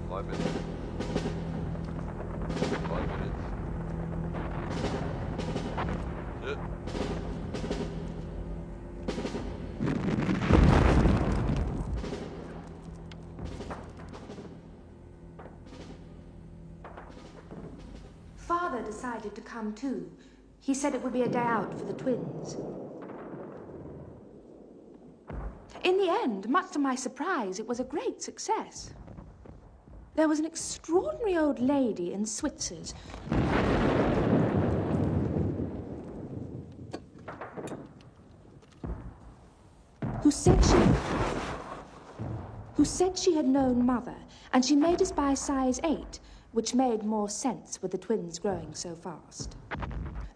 5 minutes. 5 minutes. That's it. Father decided to come too. He said it would be a day out for the twins. In the end, much to my surprise, it was a great success. There was an extraordinary old lady in Switzers who said she had known Mother, and she made us buy size 8, which made more sense with the twins growing so fast.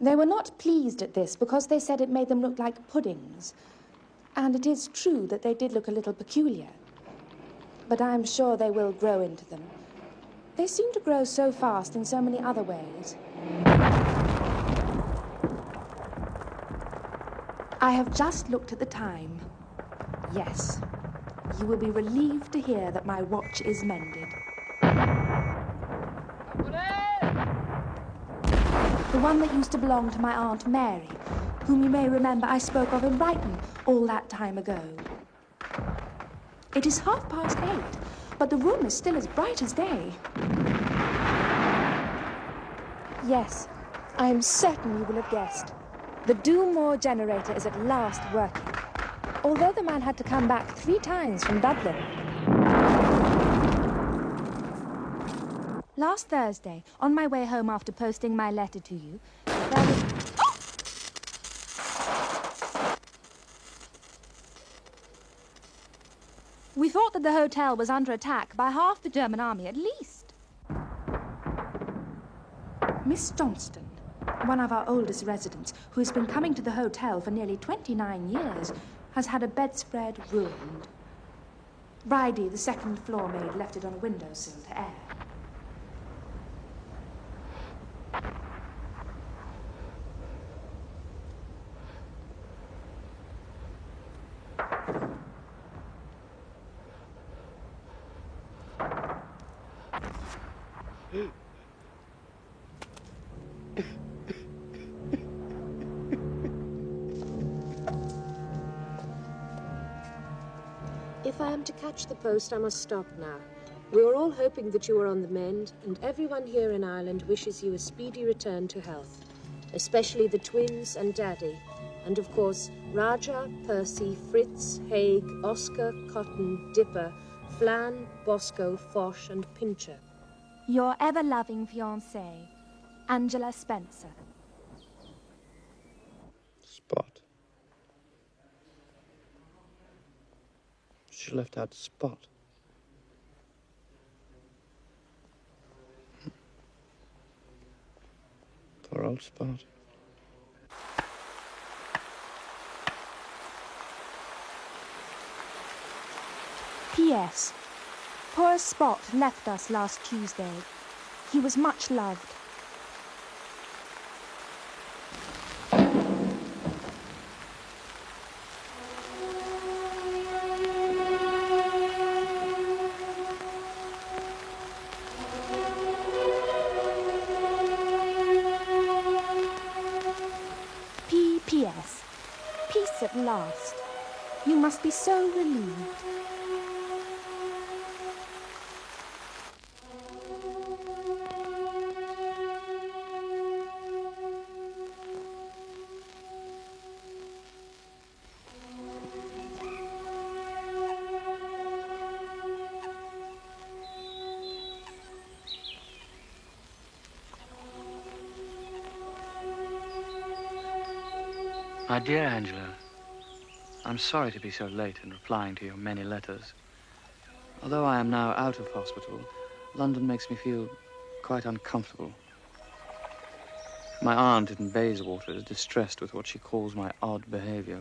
They were not pleased at this because they said it made them look like puddings. And it is true that they did look a little peculiar. But I'm sure they will grow into them. They seem to grow so fast in so many other ways. I have just looked at the time. Yes, you will be relieved to hear that my watch is mended. The one that used to belong to my Aunt Mary, whom you may remember I spoke of in Brighton all that time ago. It is 8:30, but the room is still as bright as day. Yes, I am certain you will have guessed. The Doomore generator is at last working, although the man had to come back 3 times from Dublin. Last Thursday, on my way home after posting my letter to you, there was... Oh! We thought that the hotel was under attack by half the German army at least. Miss Johnston, one of our oldest residents, who has been coming to the hotel for nearly 29 years, has had a bedspread ruined. Bridie, the second floor maid, left it on a windowsill to air. If I am to catch the post, I must stop now. We are all hoping that you are on the mend, and everyone here in Ireland wishes you a speedy return to health, especially the twins and Daddy, and of course, Raja, Percy, Fritz, Haig, Oscar, Cotton, Dipper, Flan, Bosco, Foch, and Pincher. Your ever-loving fiancé, Angela Spencer. Spot. She left out Spot. Poor old Spot. P.S. Poor Spot left us last Tuesday. He was much loved. P.P.S. Peace at last. You must be so relieved. My dear Angela, I'm sorry to be so late in replying to your many letters. Although I am now out of hospital, London makes me feel quite uncomfortable. My aunt in Bayswater is distressed with what she calls my odd behavior.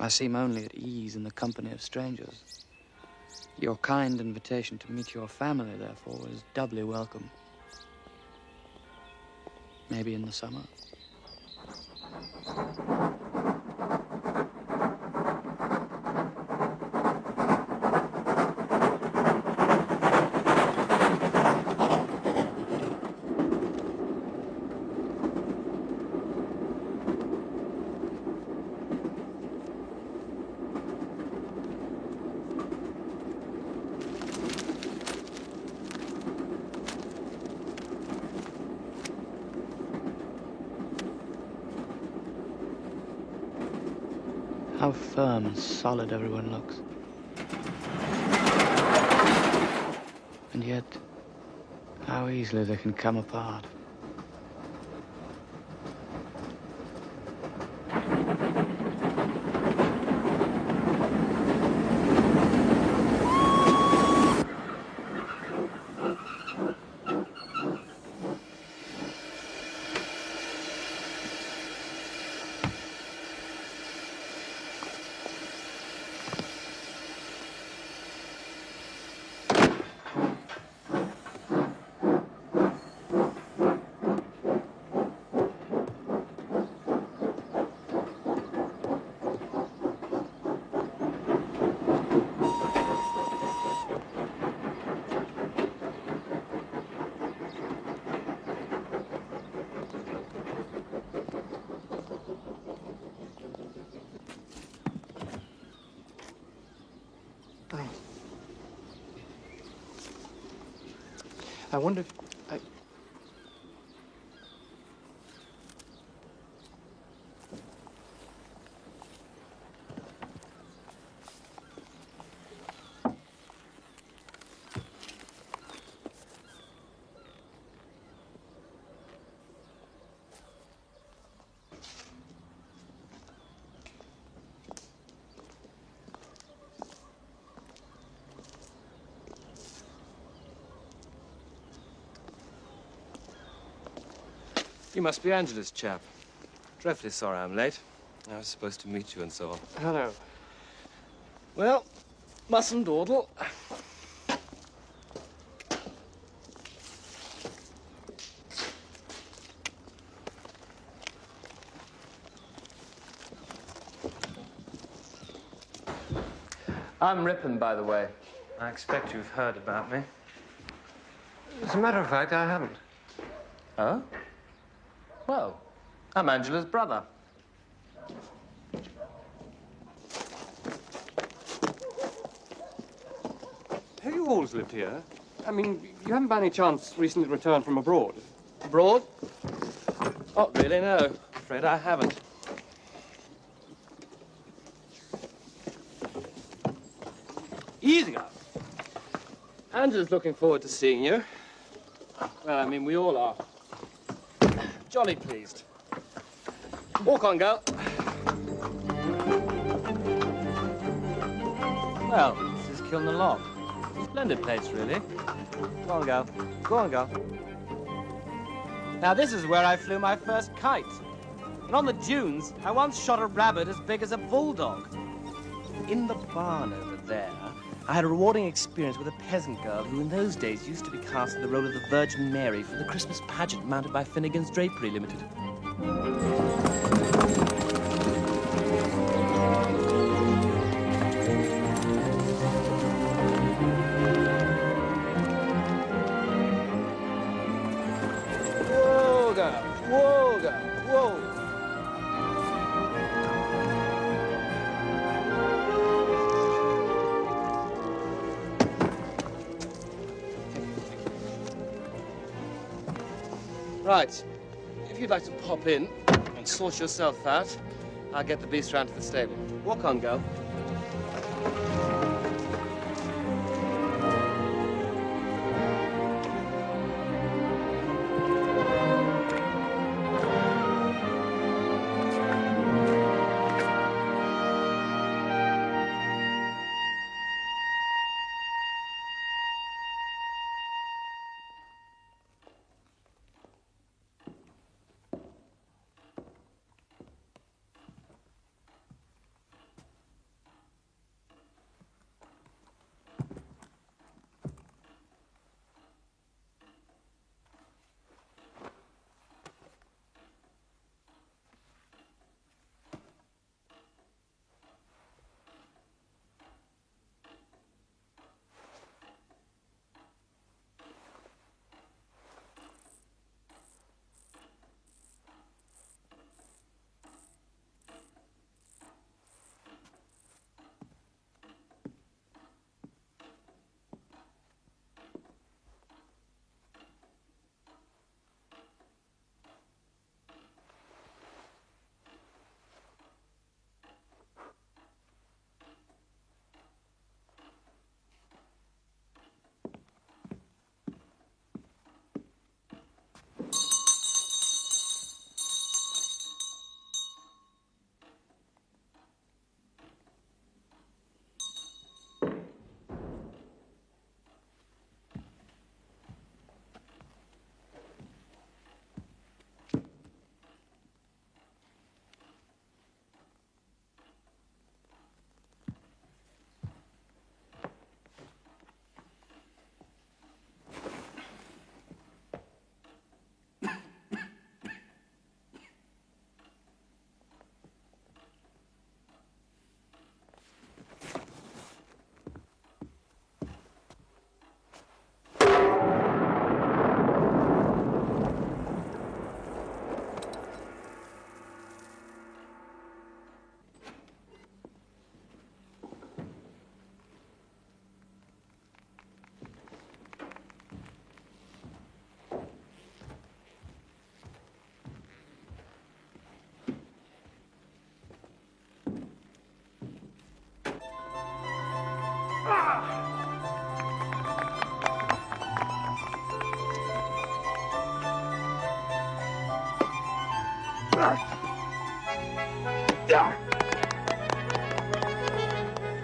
I seem only at ease in the company of strangers. Your kind invitation to meet your family, therefore, is doubly welcome. Maybe in the summer. How firm and solid everyone looks. And yet, how easily they can come apart. I wonder if I... You must be Angela's chap. Dreadfully sorry I'm late. I was supposed to meet you and so on. Hello. Well, mustn't dawdle. I'm Ripon, by the way. I expect you've heard about me. As a matter of fact, I haven't. Oh? Well, I'm Angela's brother. Have you always lived here? I mean, you haven't by any chance recently returned from abroad? Abroad? Oh, really, no. Afraid I haven't. Easy up. Angela's looking forward to seeing you. Well, I mean, we all are. Jolly pleased. Walk on, girl. Well, this is Kiln the Lock. Splendid place, really. Go on, girl. Go on, girl. Now, this is where I flew my first kite. And on the dunes, I once shot a rabbit as big as a bulldog. In the barn over there, I had a rewarding experience with a peasant girl who in those days used to be cast in the role of the Virgin Mary for the Christmas pageant mounted by Finnegan's Drapery Limited. Whoa, girl. Whoa, girl. Whoa. Right. If you'd like to pop in and sort yourself out, I'll get the beast round to the stable. Walk on, girl.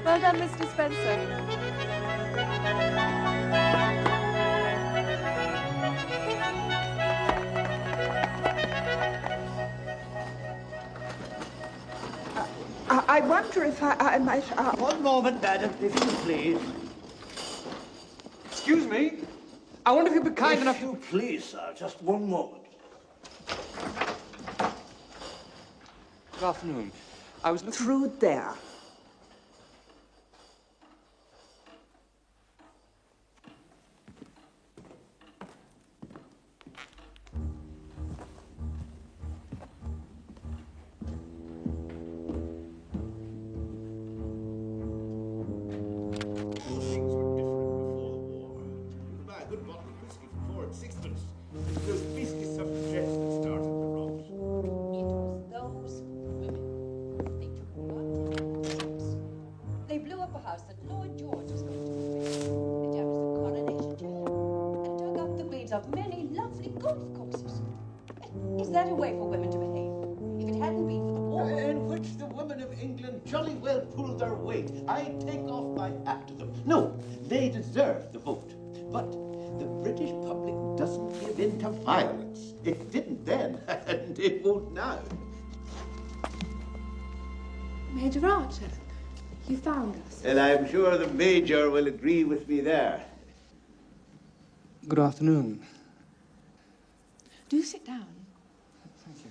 Well done, Mr. Spencer. I wonder if I might... One moment, madam, if you please. Excuse me? I wonder if you'd be kind enough If you please, sir, just one moment. Good afternoon. I was looking... Through there. Things were different before the war. You could buy a good bottle of whiskey for 4 and 6pence. It was those beastly suffragettes that started the rot. It was those women. They took one trips. They blew up a house that Lord George was going to live in. They damaged the coronation tree and dug up the weeds of many lovely golf courses. Is that a way for women to behave? If it hadn't been for the war... In which the women of England jolly well pulled their weight. I take off my hat to them. No, they deserve the vote. But the British public doesn't give in to violence. It didn't then, and it won't now. Major Archer, you found us. And I'm sure the Major will agree with me there. Good afternoon. Do sit down. Thank you.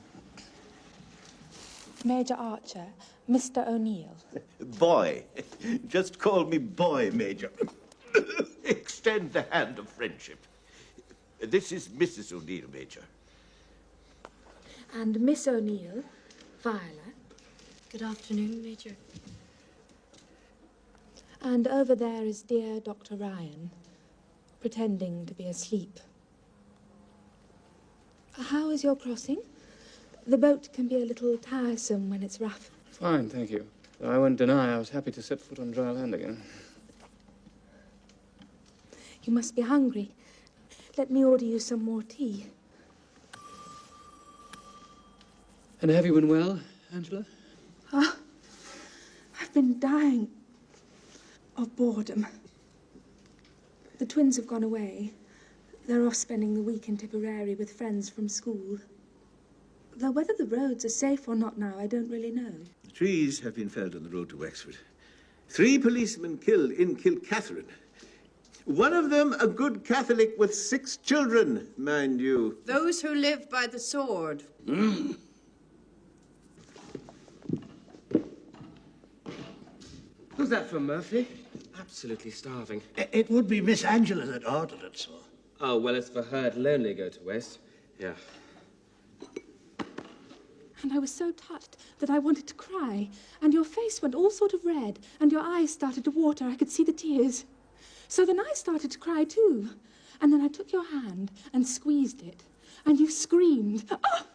Major Archer, Mr. O'Neill. Boy. Just call me Boy, Major. Extend the hand of friendship. This is Mrs. O'Neill, Major. And Miss O'Neill, Viola. Good afternoon, Major. And over there is dear Dr. Ryan, pretending to be asleep. How is your crossing? The boat can be a little tiresome when it's rough. Fine, thank you. Though I won't deny I was happy to set foot on dry land again. You must be hungry. Let me order you some more tea. And have you been well, Angela? Ah, I've been dying of boredom. The twins have gone away. They're off spending the week in Tipperary with friends from school. Though whether the roads are safe or not now, I don't really know. Trees have been felled on the road to Wexford. 3 policemen killed in Kilcatherine. One of them a good Catholic with 6 children, mind you. Those who live by the sword. Who's that for, Murphy? Absolutely starving. It would be Miss Angela that ordered it, sir. Oh, well, it's for her to lonely go to West. Yeah. And I was so touched that I wanted to cry. And your face went all sort of red, and your eyes started to water. I could see the tears. So then I started to cry too. And then I took your hand and squeezed it. And you screamed. Oh!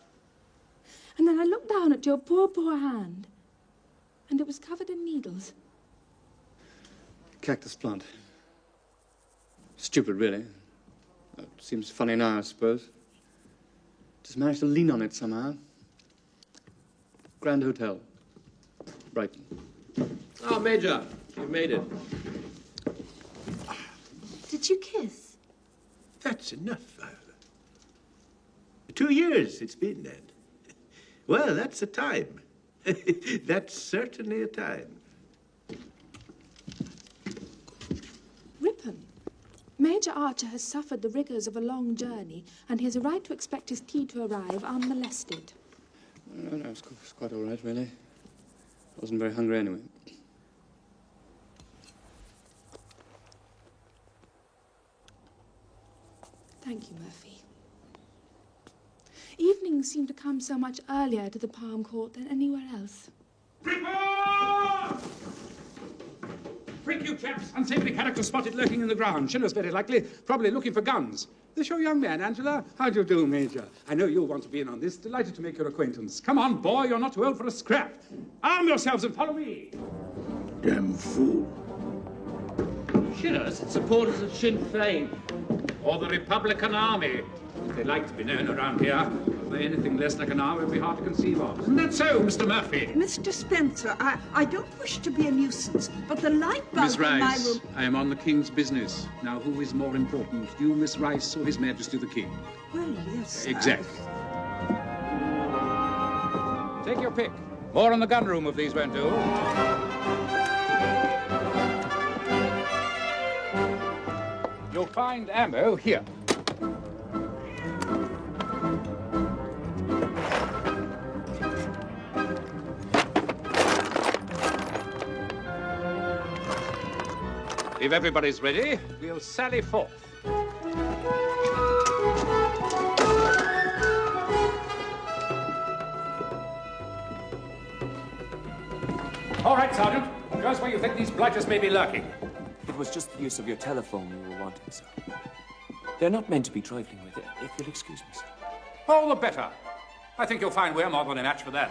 And then I looked down at your poor, poor hand. And it was covered in needles. Cactus plant. Stupid, really. It seems funny now, I suppose. Just managed to lean on it somehow. Grand Hotel, Brighton. Oh, Major, you made it. Did you kiss? That's enough, Viola. 2 years it's been then. Well, that's a time. That's certainly a time. Ripon. Major Archer has suffered the rigours of a long journey, and he has a right to expect his tea to arrive unmolested. No, it's quite all right, really. I wasn't very hungry anyway. Thank you, Murphy. Evenings seem to come so much earlier to the Palm Court than anywhere else. Quick, you chaps! Unsavory character spotted lurking in the ground. Schiller's very likely, probably looking for guns. This your young man, Angela? How do you do, Major? I know you'll want to be in on this. Delighted to make your acquaintance. Come on, boy, you're not too old for a scrap. Arm yourselves and follow me. Damn fool. Schiller's supporters of Sinn Féin, or the Republican Army, as they like to be known around here. By anything less like an hour, it would be hard to conceive of. Isn't that so, Mr. Murphy? Mr. Spencer, I don't wish to be a nuisance, but the light bulb Miss in my Rice, room... I am on the King's business. Now, who is more important, you, Miss Rice, or His Majesty the King? Well, yes, Exactly. Take your pick. More in the gun room if these won't do. You'll find ammo here. If everybody's ready, we'll sally forth. All right, Sergeant. Show us where you think these blighters may be lurking. It was just the use of your telephone we were wanting, sir. They're not meant to be trifling with, if you'll excuse me, sir. All the better. I think you'll find we're more than a match for that.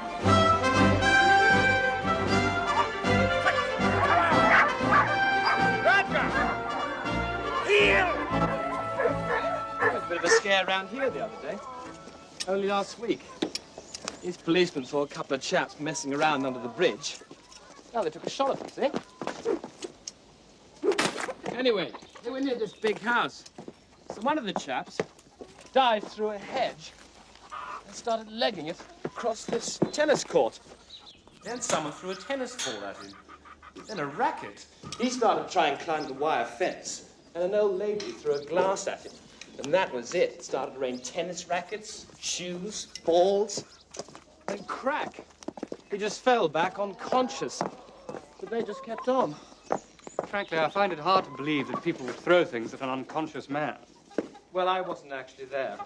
There was a bit of a scare around here the other day. Only last week. These policemen saw a couple of chaps messing around under the bridge. Now they took a shot at them, see? Anyway, they were near this big house. So one of the chaps dived through a hedge and started legging it across this tennis court. Then someone threw a tennis ball at him. Then a racket. He started to try and climb the wire fence, and an old lady threw a glass at him. And that was it. It started to rain tennis rackets, shoes, balls, and crack. He just fell back unconscious. But they just kept on. Frankly, I find it hard to believe that people would throw things at an unconscious man. Well, I wasn't actually there.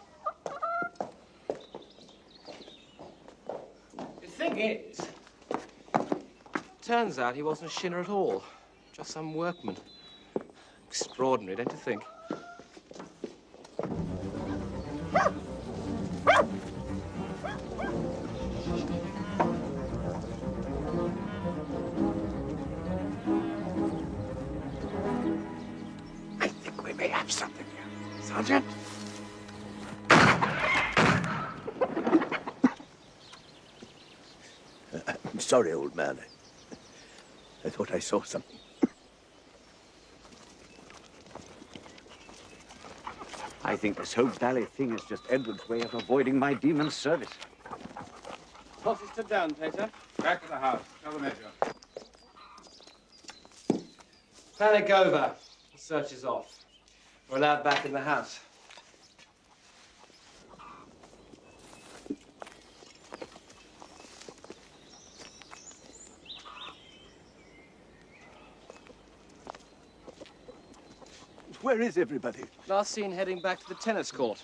The thing is, turns out he wasn't a shinner at all. Just some workman. Extraordinary, don't you think? I think we may have something here. Sergeant? I'm sorry, old man. I thought I saw something. I think this whole bally thing is just Edward's way of avoiding my demon's service. Horses stood down, Peter. Back to the house. Tell the Major. Panic over. The search is off. We're allowed back in the house. Where is everybody? Last seen heading back to the tennis court.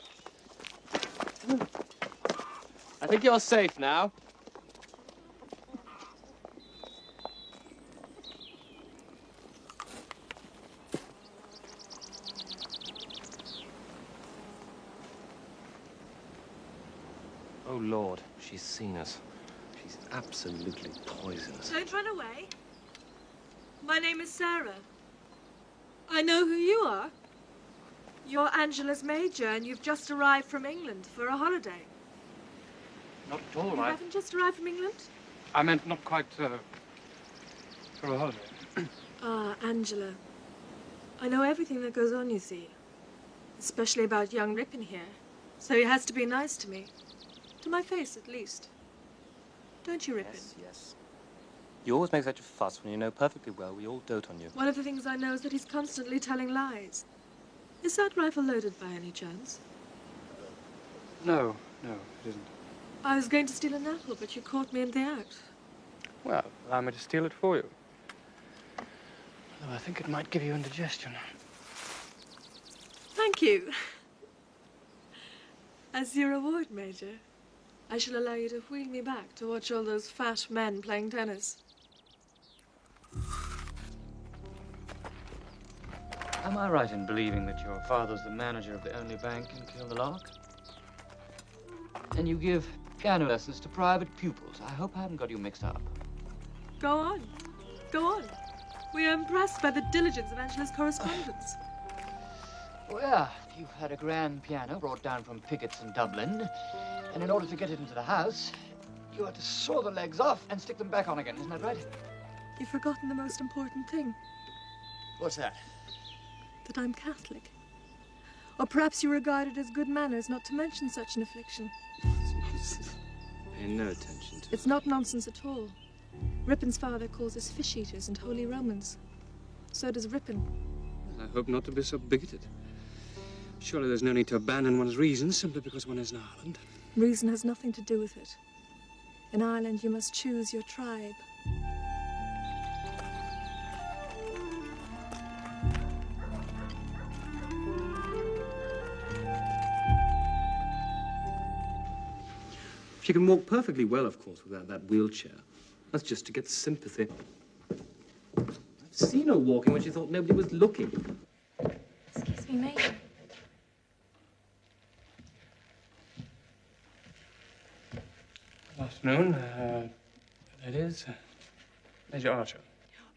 I think you're safe now. Oh, Lord, she's seen us. She's absolutely poisonous. Don't run away. My name is Sarah. I know who you are. You're Angela's major, and you've just arrived from England for a holiday. Not at all. You haven't just arrived from England? I meant not quite for a holiday. Ah, Angela. I know everything that goes on, you see. Especially about young Ripon here. So he has to be nice to me. To my face, at least. Don't you, Ripon? Yes, yes. You always make such a fuss when you know perfectly well we all dote on you. One of the things I know is that he's constantly telling lies. Is that rifle loaded by any chance? No, it isn't. I was going to steal an apple, but you caught me in the act. Well, allow me to steal it for you. Although I think it might give you indigestion. Thank you. As your reward, Major, I shall allow you to wheel me back to watch all those fat men playing tennis. Am I right in believing that your father's the manager of the only bank in Kill the Lark? And you give piano lessons to private pupils. I hope I haven't got you mixed up. Go on. Go on. We are impressed by the diligence of Angela's correspondence. Well, you've had a grand piano brought down from Pickett's in Dublin, And in order to get it into the house, you had to saw the legs off and stick them back on again. Isn't that right? You've forgotten the most important thing. What's that? That I'm Catholic. Or perhaps you regard it as good manners not to mention such an affliction. It's nonsense. Pay no attention to it. It's not nonsense at all. Rippon's father calls us fish eaters and holy Romans. So does Rippon. I hope not to be so bigoted. Surely there's no need to abandon one's reason simply because one is in Ireland. Reason has nothing to do with it. In Ireland, you must choose your tribe. She can walk perfectly well, of course, without that wheelchair. That's just to get sympathy. I've seen her walking when she thought nobody was looking. Excuse me, Major. Good afternoon, ladies. Major Archer.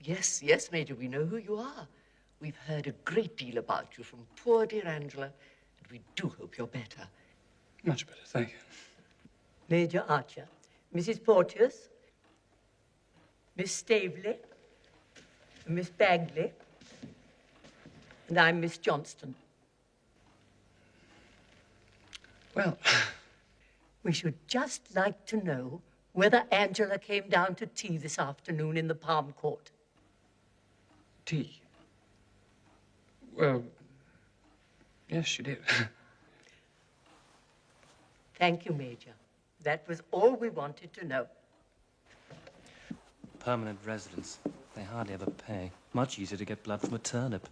Yes, yes, Major, we know who you are. We've heard a great deal about you from poor dear Angela, and we do hope you're better. Much better, thank you. Major Archer, Mrs. Porteous, Miss Staveley, Miss Bagley, and I'm Miss Johnston. Well, we should just like to know whether Angela came down to tea this afternoon in the Palm Court. Tea? Well, yes, she did. Thank you, Major. That was all we wanted to know. Permanent residents. They hardly ever pay. Much easier to get blood from a turnip.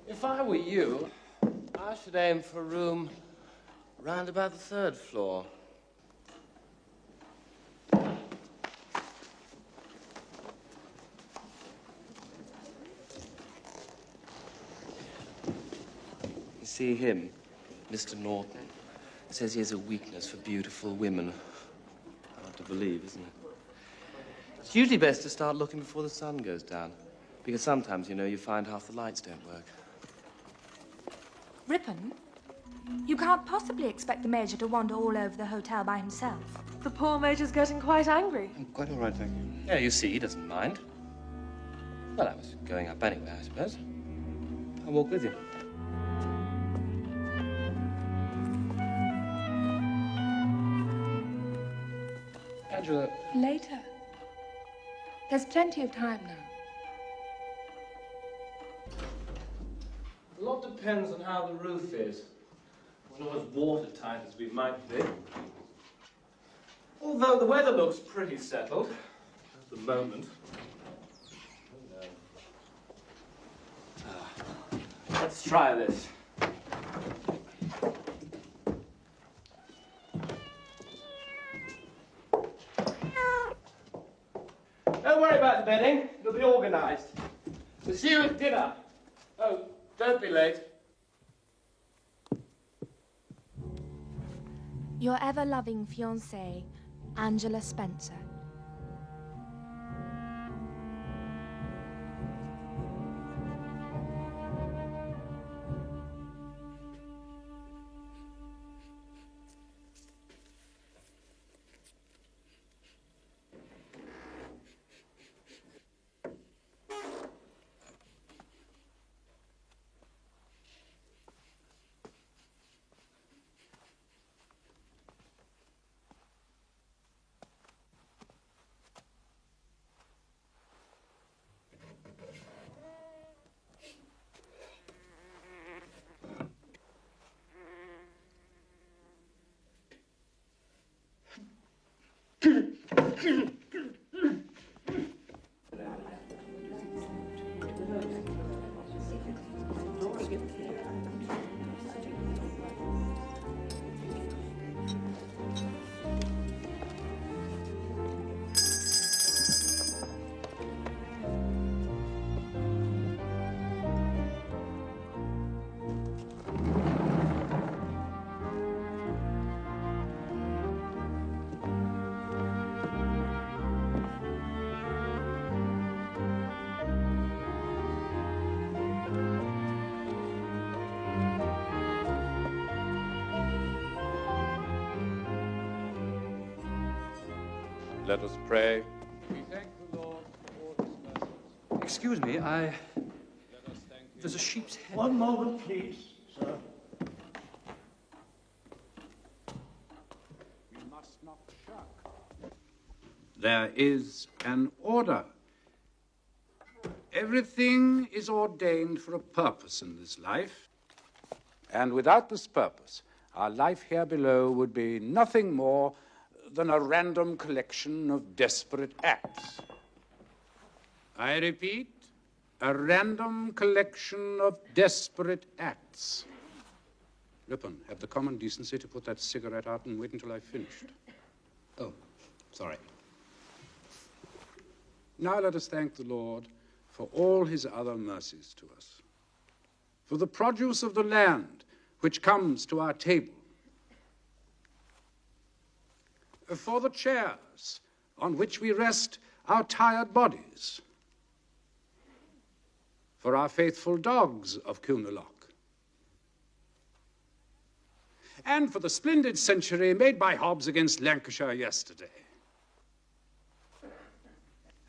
If I were you, I should aim for a room round about the 3rd floor. You see him, Mr. Norton, says he has a weakness for beautiful women. Hard to believe, isn't it? It's usually best to start looking before the sun goes down, because sometimes, you know, you find half the lights don't work. Rippon, you can't possibly expect the Major to wander all over the hotel by himself. The poor Major's getting quite angry. I'm quite all right, thank you. Yeah, you see, he doesn't mind. Well, I was going up anyway, I suppose. I'll walk with you. Angela. Later. There's plenty of time now. A lot depends on how the roof is. We're not as watertight as we might be. Although the weather looks pretty settled at the moment. Let's try this. Don't worry about the bedding. It'll be organized. We'll see you at dinner. Oh, don't be late. Your ever-loving fiancée, Angela Spencer. Let us pray. We thank the Lord for all his mercies. Excuse me, There's a sheep's head. One moment, please, sir. We must not shirk. There is an order. Everything is ordained for a purpose in this life. And without this purpose, our life here below would be nothing more than a random collection of desperate acts. I repeat, a random collection of desperate acts. Ripon, have the common decency to put that cigarette out and wait until I've finished. Oh, sorry. Now let us thank the Lord for all his other mercies to us, for the produce of the land which comes to our table, for the chairs on which we rest our tired bodies, for our faithful dogs of Cunalock, and for the splendid century made by Hobbes against Lancashire yesterday,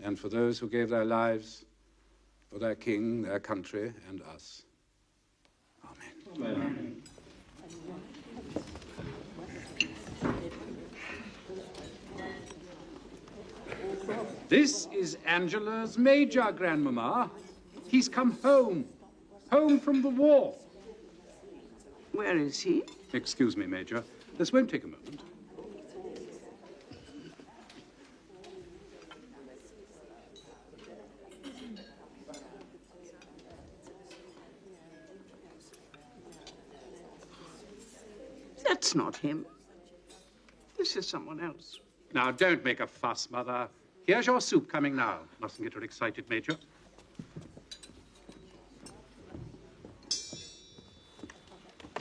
and for those who gave their lives for their king, their country, and us. Amen. Amen. This is Angela's major, Grandmama. He's come home from the war. Where is he? Excuse me, Major. This won't take a moment. That's not him. This is someone else. Now, don't make a fuss, Mother. Here's your soup coming now. Mustn't get her excited, Major.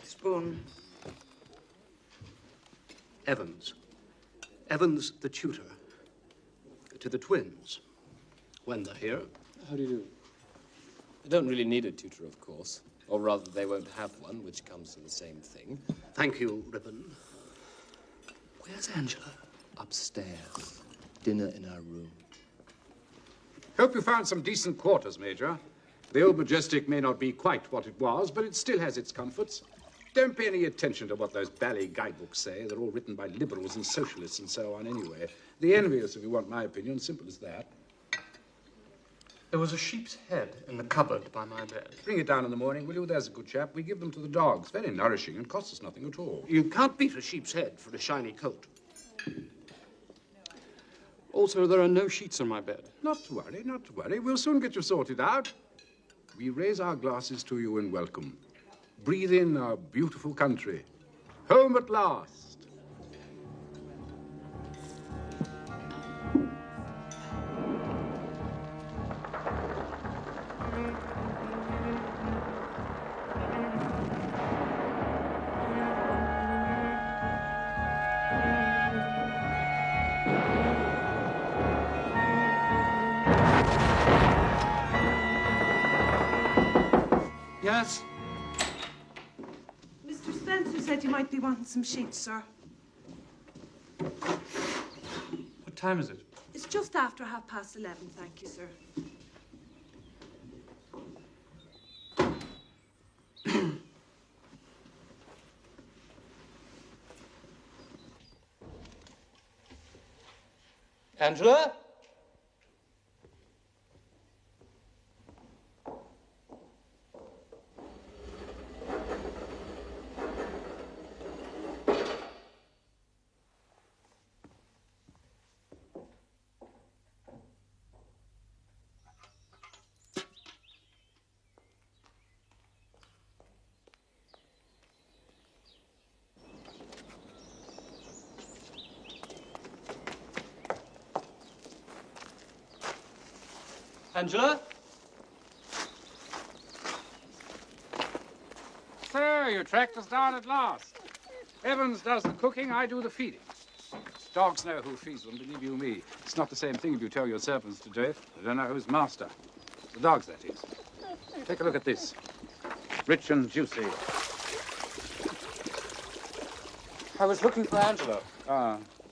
Spoon. Evans. Evans, the tutor. To the twins. When they're here. How do you do? I don't really need a tutor, of course. Or rather, they won't have one, which comes to the same thing. Thank you, Ribbon. Where's Angela? Upstairs. Dinner in our room. Hope you found some decent quarters, Major. The old Majestic may not be quite what it was, but it still has its comforts. Don't pay any attention to what those bally guidebooks say. They're all written by liberals and socialists and so on anyway. The envious, if you want my opinion, simple as that. There was a sheep's head in the cupboard by my bed. Bring it down in the morning, will you? There's a good chap. We give them to the dogs. Very nourishing and costs us nothing at all. You can't beat a sheep's head for a shiny coat. Also, there are no sheets on my bed. Not to worry, not to worry. We'll soon get you sorted out. We raise our glasses to you in welcome. Breathe in our beautiful country. Home at last. Yes? Mr. Spencer said you might be wanting some sheets, sir. What time is it? It's just after 11:30, thank you, sir. Angela? Angela? So, you tracked us down at last. Evans does the cooking, I do the feeding. Dogs know who feeds them, believe you me. It's not the same thing if you tell your servants to do it. They don't know who's master. The dogs, that is. Take a look at this. Rich and juicy. I was looking for Angela. Ah,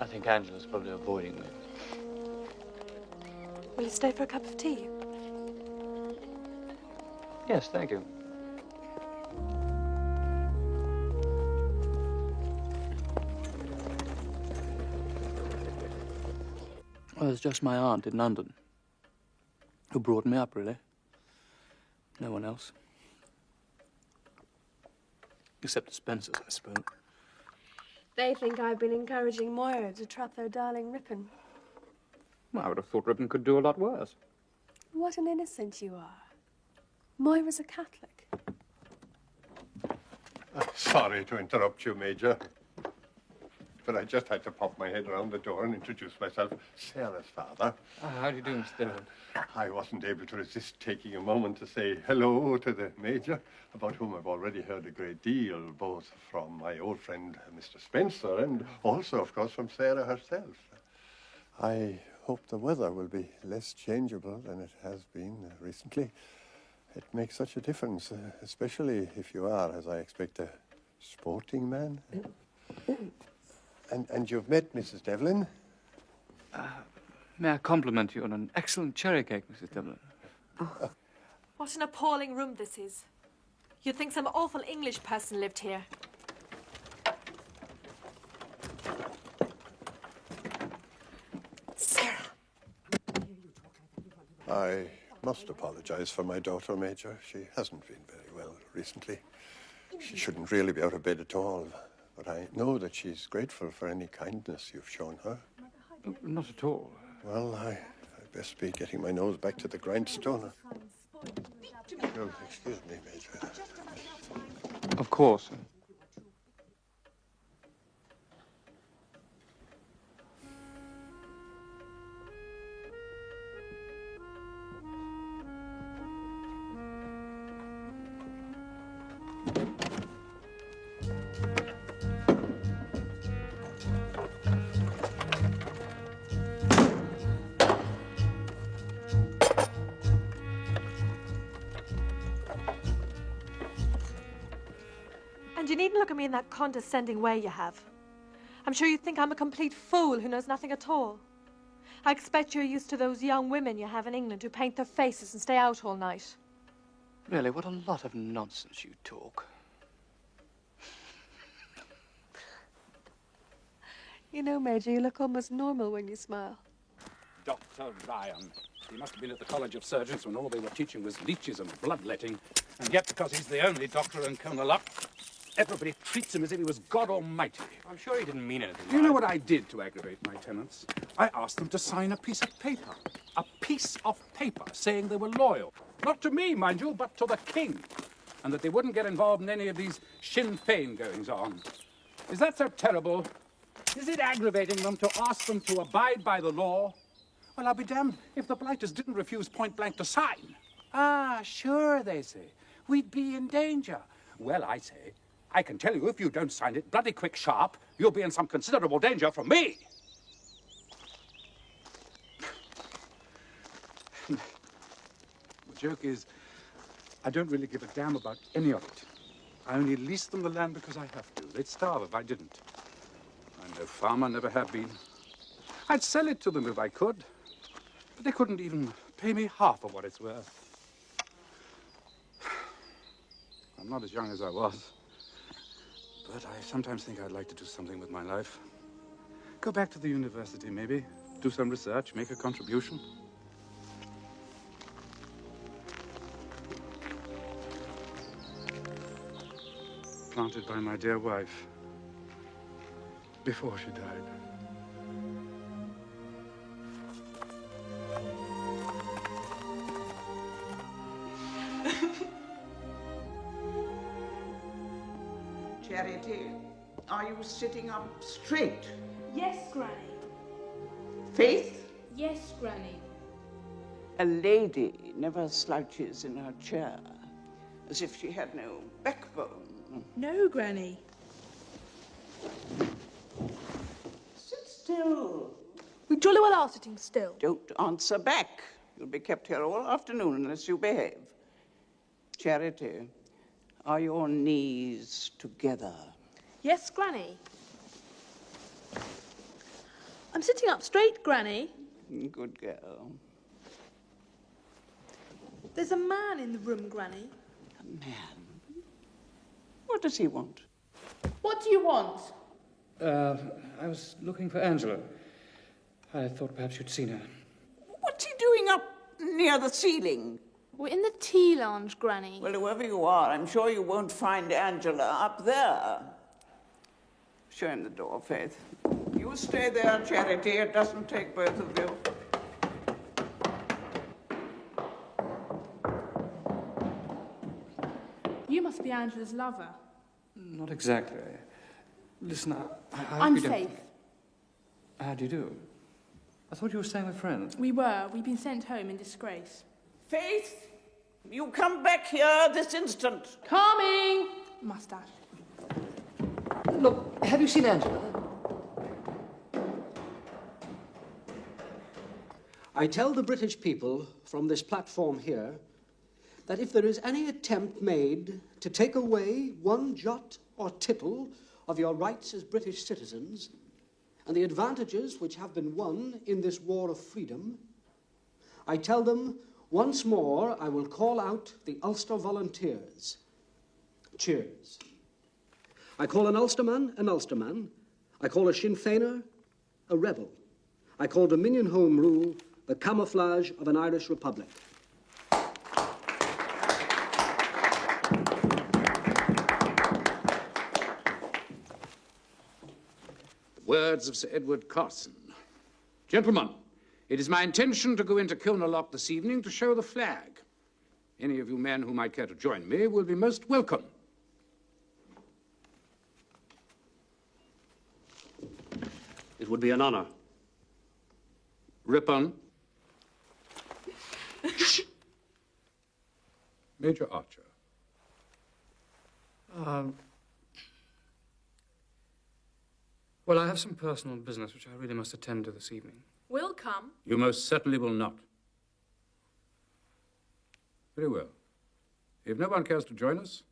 I think Angela's probably avoiding me. Will you stay for a cup of tea? Yes, thank you. Well, it's just my aunt in London who brought me up, really. No one else. Except the Spencers, I suppose. They think I've been encouraging Moira to trap their darling Ripon. Well, I would have thought Ripon could do a lot worse. What an innocent you are. Moira's a Catholic. Sorry to interrupt you, Major. But I just had to pop my head around the door and introduce myself, Sarah's father. How do you do, Mr. Devlin? I wasn't able to resist taking a moment to say hello to the Major, about whom I've already heard a great deal, both from my old friend, Mr. Spencer, and also, of course, from Sarah herself. I hope the weather will be less changeable than it has been recently. It makes such a difference, especially if you are, as I expect, a sporting man. And you've met Mrs. Devlin? May I compliment you on an excellent cherry cake, Mrs. Devlin? What an appalling room this is. You'd think some awful English person lived here. Sarah! I must apologize for my daughter, Major. She hasn't been very well recently. She shouldn't really be out of bed at all. But I know that she's grateful for any kindness you've shown her. Not at all. Well, I'd best be getting my nose back to the grindstone. You'll excuse me, Major. Of course. And you needn't look at me in that condescending way you have. I'm sure you think I'm a complete fool who knows nothing at all. I expect you're used to those young women you have in England who paint their faces and stay out all night. Really, what a lot of nonsense you talk. You know, Major, you look almost normal when you smile. Dr. Ryan. He must have been at the College of Surgeons when all they were teaching was leeches and bloodletting. And yet, because he's the only doctor in Colonel Up, everybody treats him as if he was God Almighty. I'm sure he didn't mean anything. You know what I did to aggravate my tenants? I asked them to sign a piece of paper. A piece of paper saying they were loyal. Not to me, mind you, but to the king. And that they wouldn't get involved in any of these Sinn Féin goings-on. Is that so terrible? Is it aggravating them to ask them to abide by the law? Well, I'll be damned if the blighters didn't refuse point blank to sign. Ah, sure, they say. We'd be in danger. Well, I say, I can tell you if you don't sign it bloody quick sharp, you'll be in some considerable danger from me. The joke is, I don't really give a damn about any of it. I only lease them the land because I have to. They'd starve if I didn't. I'm no farmer, never have been. I'd sell it to them if I could, but they couldn't even pay me half of what it's worth. I'm not as young as I was, but I sometimes think I'd like to do something with my life. Go back to the university, maybe. Do some research, make a contribution. Planted by my dear wife before she died. Charity, are you sitting up straight? Yes, Granny. Faith? Yes, Granny. A lady never slouches in her chair, as if she had no backbone. No, Granny. Sit still. We jolly well are sitting still. Don't answer back. You'll be kept here all afternoon unless you behave. Charity, are your knees together? Yes, Granny. I'm sitting up straight, Granny. Good girl. There's a man in the room, Granny. A man? What does he want? What do you want? I was looking for Angela. I thought perhaps you'd seen her. What's he doing up near the ceiling? We're in the tea lounge, Granny. Well, whoever you are, I'm sure you won't find Angela up there. Show him the door, Faith. You stay there, Charity. It doesn't take both of you. You must be Angela's lover. Not exactly. Listen, I I'm hope you don't- Faith. How do you do? I thought you were staying with friends. We were. We've been sent home in disgrace. Faith, you come back here this instant. Coming! Mustache. Look, have you seen Angela? I tell the British people from this platform here that if there is any attempt made to take away one jot or tittle of your rights as British citizens and the advantages which have been won in this war of freedom, I tell them once more I will call out the Ulster Volunteers. Cheers. I call an Ulsterman an Ulsterman. I call a Sinn Féiner a rebel. I call Dominion Home Rule the camouflage of an Irish Republic. Words of Sir Edward Carson. Gentlemen, it is my intention to go into Kilnalock this evening to show the flag. Any of you men who might care to join me will be most welcome. It would be an honor. Ripon. Major Archer. Well, I have some personal business which I really must attend to this evening. We'll come. You most certainly will not. Very well. If no one cares to join us,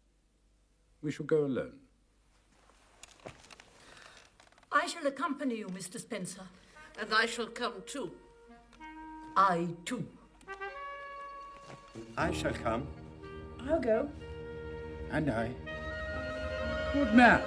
we shall go alone. I shall accompany you, Mr. Spencer. And I shall come too. I too. I shall come. I'll go. And I. Good man.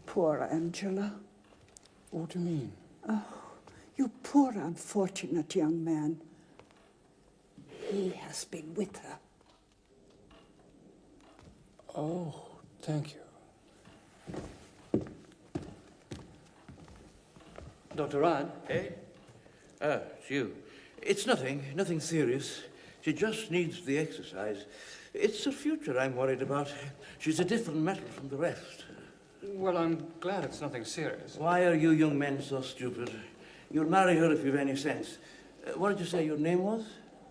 Poor Angela. What do you mean? Oh, you poor unfortunate young man. He has been with her. Oh, thank you. Dr. Ryan? Eh? Ah, it's you. It's nothing serious. She just needs the exercise. It's her future I'm worried about. She's a different metal from the rest. Well, I'm glad it's nothing serious. Why are you young men so stupid? You'll marry her if you've any sense. What did you say your name was?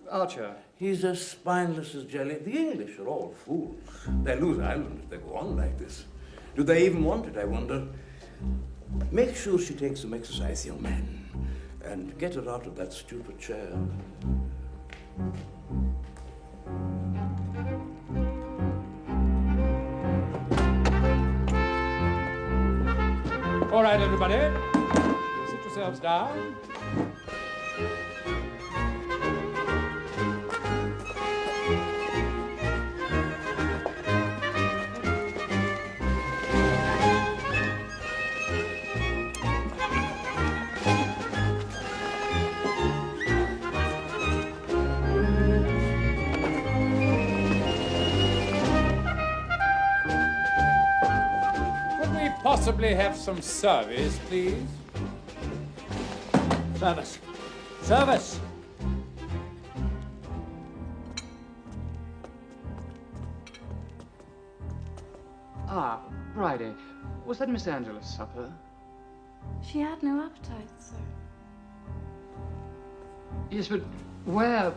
Archer. He's as spineless as jelly. The English are all fools. They'll lose Ireland if they go on like this. Do they even want it, I wonder? Make sure she takes some exercise, young man, and get her out of that stupid chair. All right, everybody. Sit yourselves down. Possibly have some service, please. Service. Service. Ah, righty. Was that Miss Angela's supper? She had no appetite, sir. Yes, but where...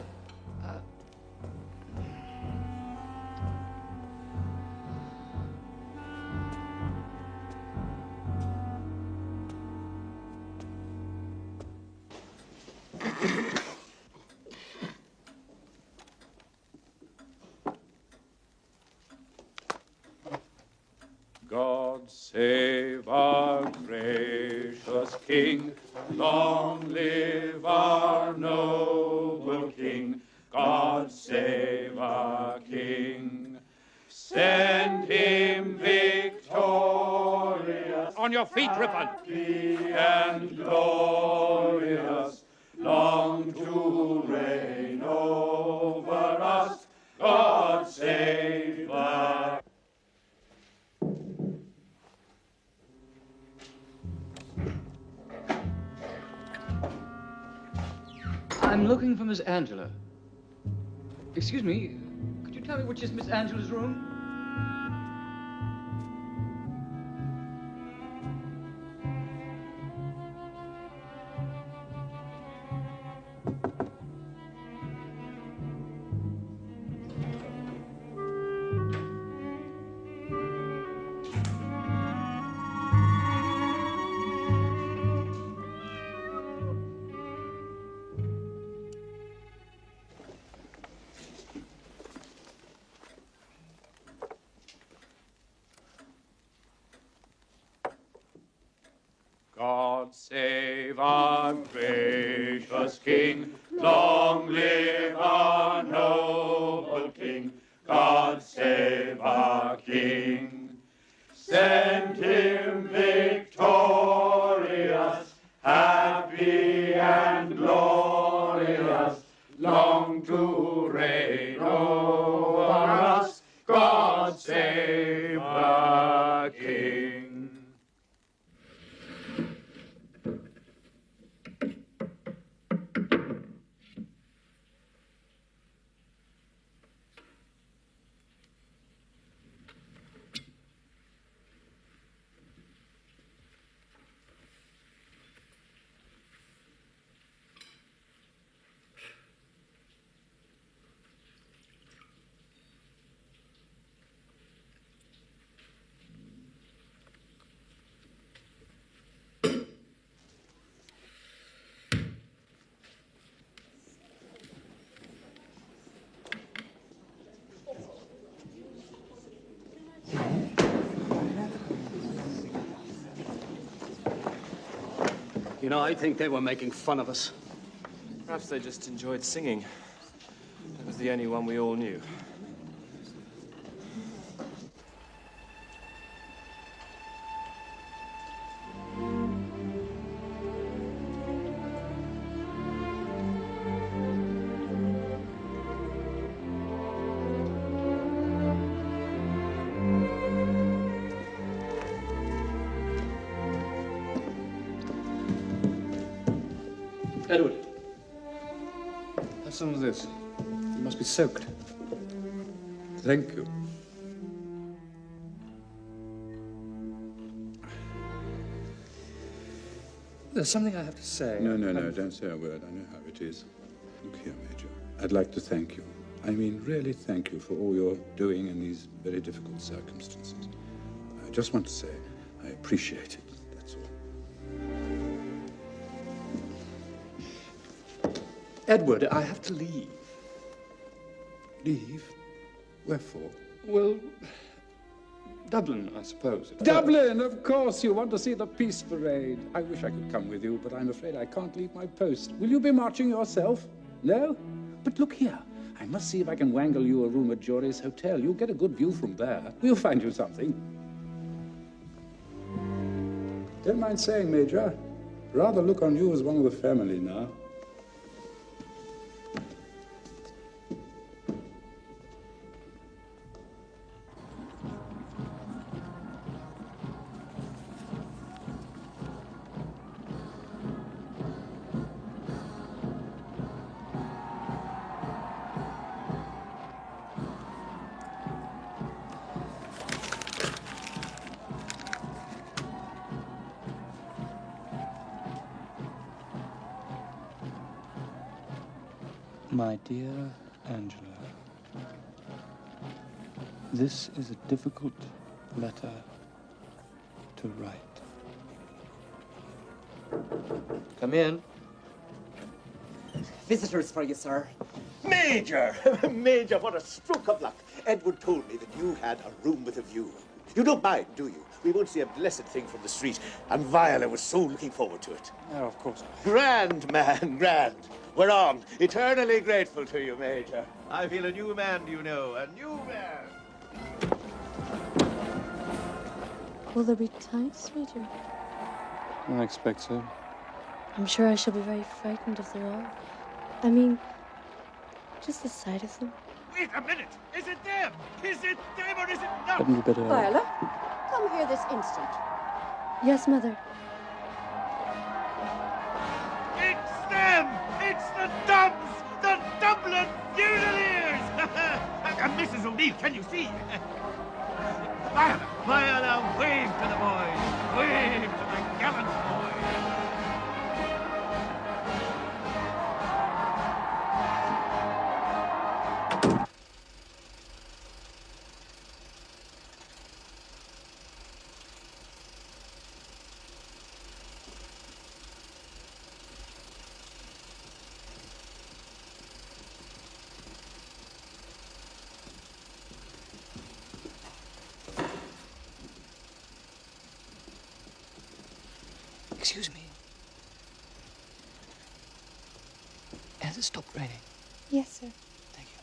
God save our gracious King, long live our noble King. God save our King, send him victorious. On your feet, Ripon! Happy and glorious, long to reign over us. God save our I'm looking for Miss Angela. Excuse me, could you tell me which is Miss Angela's room? God save our gracious King, long live our noble King. God save our King, send him victorious, happy and glorious, long to reign over us. God save our King. You know, I think they were making fun of us. Perhaps they just enjoyed singing. It was the only one we all knew. Edward, have some of this. You must be soaked. Thank you. There's something I have to say. No, don't say a word. I know how it is. Look here, Major. I'd like to thank you. I mean, really thank you for all you're doing in these very difficult circumstances. I just want to say I appreciate it. That's all. Edward, I have to leave. Leave? Wherefore? Well, Dublin, I suppose. Dublin, of course. You want to see the Peace Parade. I wish I could come with you, but I'm afraid I can't leave my post. Will you be marching yourself? No? But look here. I must see if I can wangle you a room at Jory's Hotel. You'll get a good view from there. We'll find you something. Don't mind saying, Major, rather look on you as one of the family now. My dear Angela, this is a difficult letter to write. Come in. Visitors for you, sir. Major! Major, what a stroke of luck. Edward told me that you had a room with a view. You don't mind, do you? We won't see a blessed thing from the street, and Viola was so looking forward to it. Oh, of course. Grand, man, grand. We're on. Eternally grateful to you, Major. I feel a new man, you know, a new man. Will there be tanks, Major? I expect so. I'm sure I shall be very frightened if there are. I mean, just the sight of them. Wait a minute! Is it them? Is it them or is it not? Hadn't you better... Viola, come here this instant. Yes, Mother. It's them! It's the Dubs! The Dublin Fusiliers! And Mrs. O'Neill, can you see? Viola! Viola, wave to the boys! Wave to the gallant boys! Excuse me. Has it stopped raining? Yes, sir. Thank you.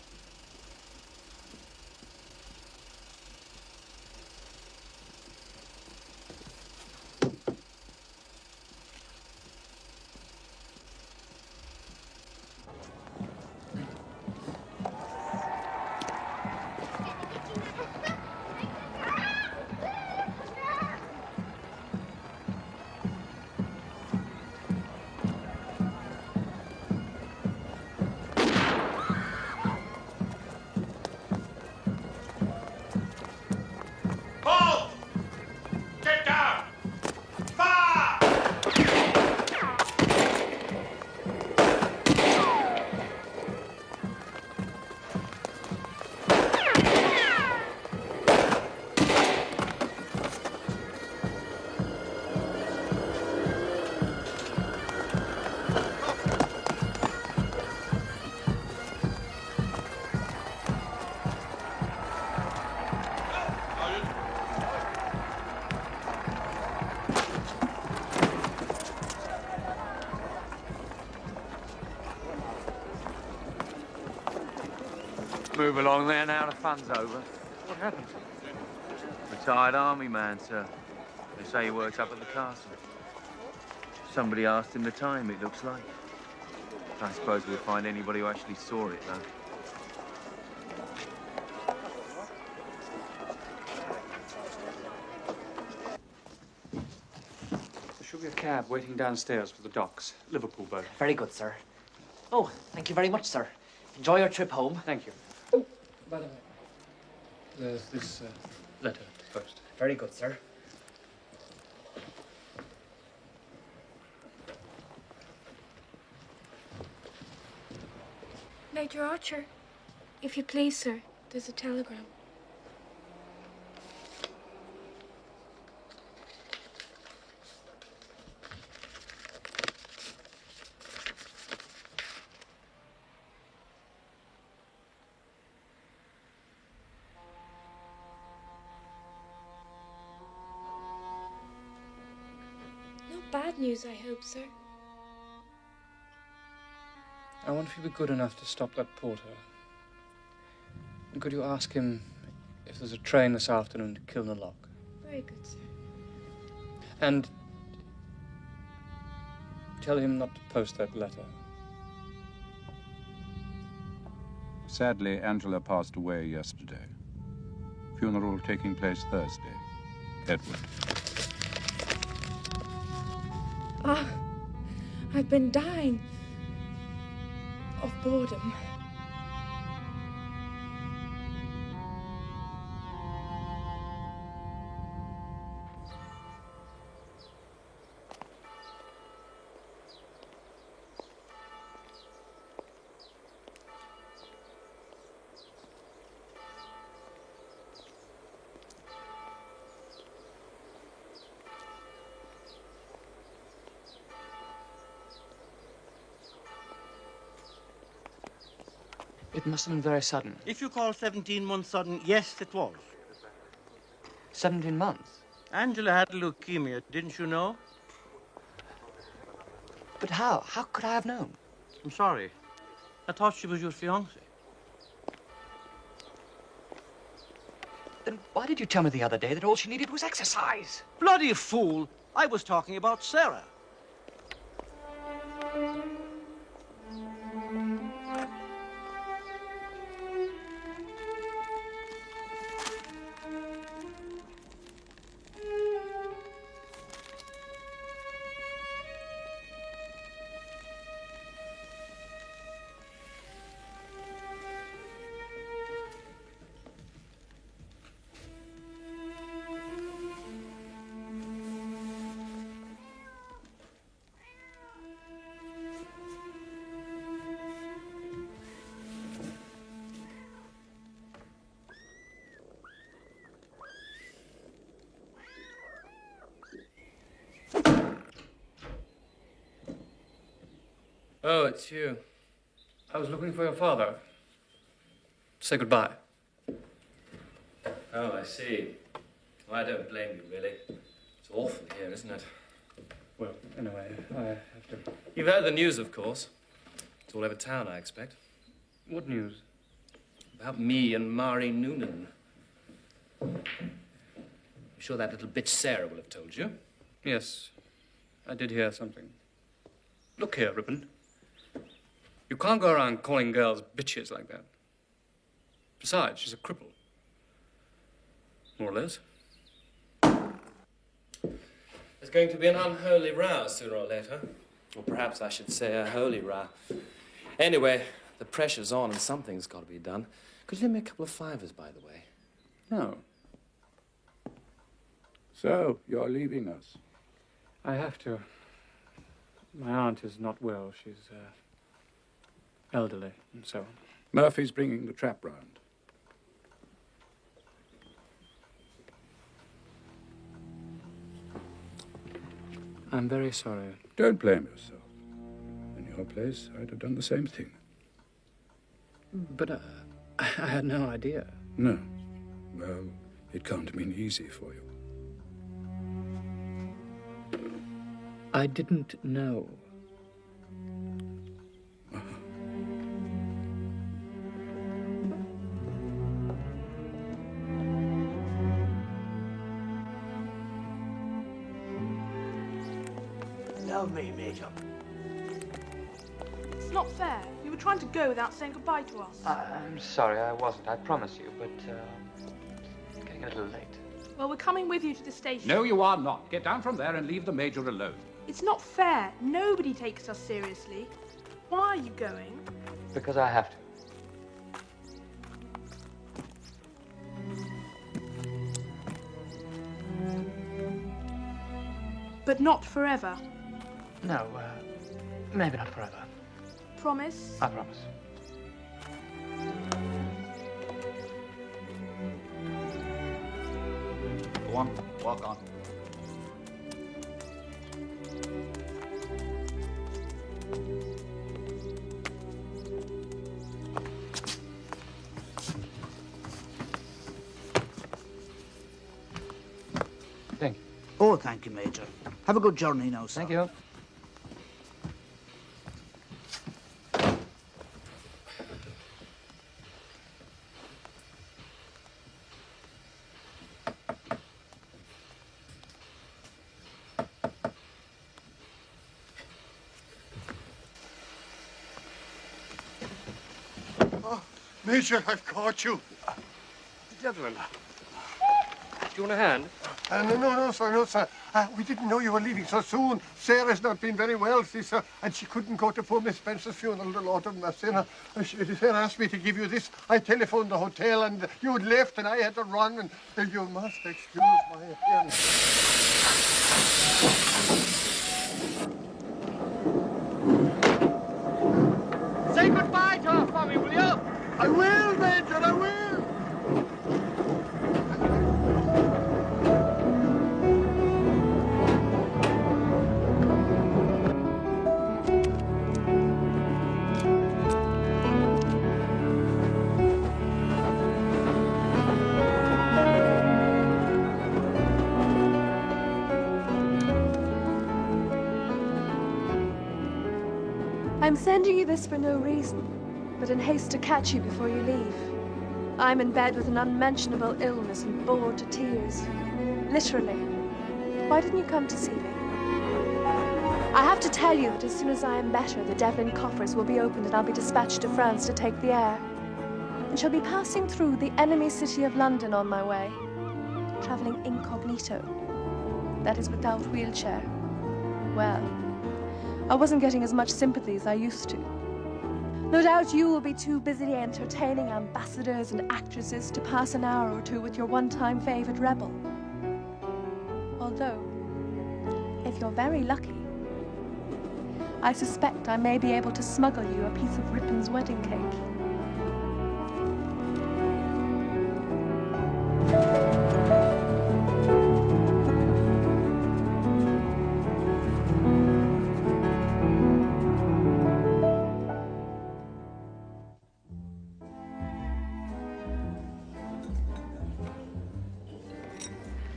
Halt! Get down! Fire! Move along there now, the fun's over. What happened? Retired army man, sir. They say he works up at the castle. Somebody asked him the time, it looks like. I suppose we'll find anybody who actually saw it, though. There should be a cab waiting downstairs for the docks. Liverpool boat. Very good, sir. Oh, thank you very much, sir. Enjoy your trip home. Thank you. By the way, there's this letter post. Very good, sir. Major Archer, if you please, sir, there's a telegram. No bad news, I hope, sir. I wonder if you'd be good enough to stop that porter. And could you ask him if there's a train this afternoon to Kilnalock? Very good, sir. And tell him not to post that letter. Sadly, Angela passed away yesterday. Funeral taking place Thursday. Edward. Ah, I've been dying of boredom. It must have been very sudden. If you call 17 months sudden, yes, it was. 17 months? Angela had leukemia, didn't you know? But how? How could I have known? I'm sorry. I thought she was your fiancé. Then why did you tell me the other day that all she needed was exercise? Bloody fool! I was talking about Sarah. Oh, it's you. I was looking for your father. Say goodbye. Oh, I see. Well, I don't blame you, really. It's awful here, isn't it? Well, anyway, I have to... You've heard the news, of course. It's all over town, I expect. What news? About me and Mari Noonan. I'm sure that little bitch Sarah will have told you. Yes, I did hear something. Look here, Ribbon. You can't go around calling girls bitches like that. Besides, she's a cripple. More or less. There's going to be an unholy row sooner or later. Or perhaps I should say a holy row. Anyway, the pressure's on and something's got to be done. Could you lend me a couple of fivers, by the way? No. So, you're leaving us? I have to. My aunt is not well. She's elderly and so on. Murphy's bringing the trap round. I'm very sorry. Don't blame yourself. In your place, I'd have done the same thing. But I had no idea. No. Well, it can't have been easy for you. I didn't know. Tell me, Major. It's not fair. You were trying to go without saying goodbye to us. I'm sorry, I wasn't. I promise you, but it's getting a little late. Well, we're coming with you to the station. No, you are not. Get down from there and leave the Major alone. It's not fair. Nobody takes us seriously. Why are you going? Because I have to. But not forever. No, maybe not forever. Promise? I promise. Go on, walk on. Thank you. Oh, thank you, Major. Have a good journey now, sir. Thank you. Oh, Major, I've caught you. Gentlemen, do you want a hand? No, sir, no, sir. We didn't know you were leaving so soon. Sarah's not been very well, see, sir, and she couldn't go to poor Miss Spencer's funeral, the Lord of mercy. Sarah asked me to give you this. I telephoned the hotel, and you'd left, and I had to run, and you must excuse my appearance. Say goodbye to her for me, will you? I will, Major, I will. I'm sending you this for no reason, but in haste to catch you before you leave. I'm in bed with an unmentionable illness and bored to tears. Literally. Why didn't you come to see me? I have to tell you that as soon as I am better, the Devlin coffers will be opened and I'll be dispatched to France to take the air. And shall be passing through the enemy city of London on my way, traveling incognito. That is without wheelchair. Well, I wasn't getting as much sympathy as I used to. No doubt you will be too busy entertaining ambassadors and actresses to pass an hour or two with your one-time favorite rebel. Although, if you're very lucky, I suspect I may be able to smuggle you a piece of Rippon's wedding cake.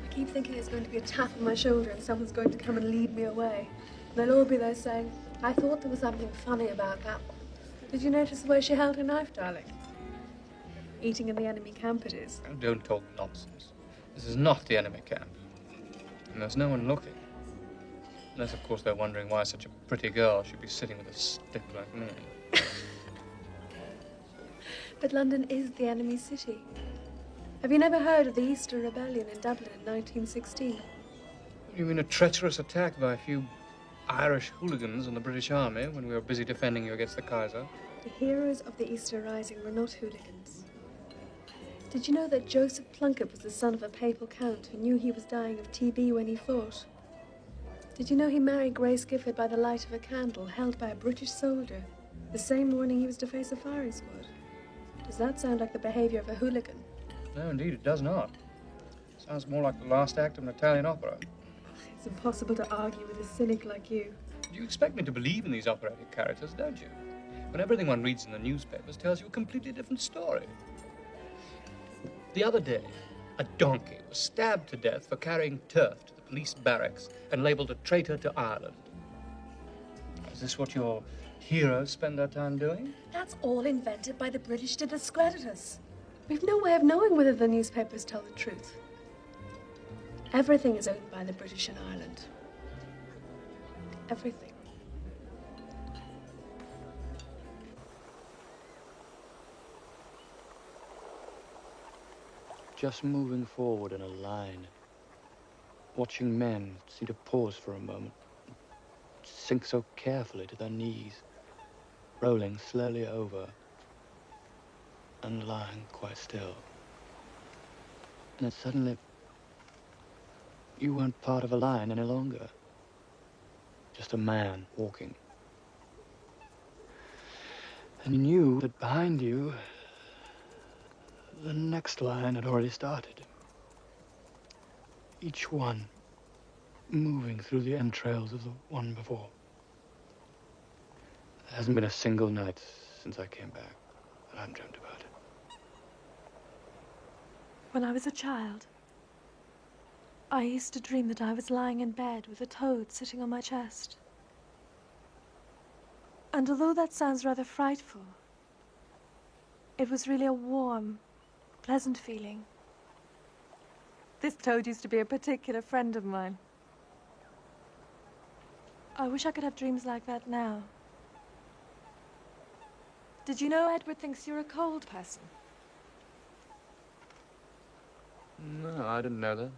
I keep thinking there's going to be a tap on my shoulder and someone's going to come and lead me away. They'll all be there saying, I thought there was something funny about that one. Did you notice the way she held her knife, darling? Eating in the enemy camp it is. Oh, don't talk nonsense. This is not the enemy camp. And there's no one looking. Unless, of course, they're wondering why such a pretty girl should be sitting with a stick like me. But London is the enemy city. Have you never heard of the Easter Rebellion in Dublin in 1916? You mean a treacherous attack by a few Irish hooligans on the British Army when we were busy defending you against the Kaiser? The heroes of the Easter Rising were not hooligans. Did you know that Joseph Plunkett was the son of a papal count who knew he was dying of TB when he fought? Did you know he married Grace Gifford by the light of a candle held by a British soldier the same morning he was to face a firing squad? Does that sound like the behavior of a hooligan? No, indeed, it does not. Sounds more like the last act of an Italian opera. It's impossible to argue with a cynic like you. You expect me to believe in these operatic characters, don't you? When everything one reads in the newspapers tells you a completely different story. The other day, a donkey was stabbed to death for carrying turf to the police barracks and labelled a traitor to Ireland. Is this what your heroes spend their time doing? That's all invented by the British to discredit us. We've no way of knowing whether the newspapers tell the truth. Everything is owned by the British in Ireland. Everything. Just moving forward in a line, watching men seem to pause for a moment, sink so carefully to their knees, rolling slowly over, and lying quite still. And then suddenly, you weren't part of a line any longer. Just a man walking. And you knew that behind you, the next line had already started. Each one moving through the entrails of the one before. There hasn't been a single night since I came back that I've dreamt about it. When I was a child, I used to dream that I was lying in bed with a toad sitting on my chest. And although that sounds rather frightful, it was really a warm, pleasant feeling. This toad used to be a particular friend of mine. I wish I could have dreams like that now. Did you know Edward thinks you're a cold person? No, I didn't know that.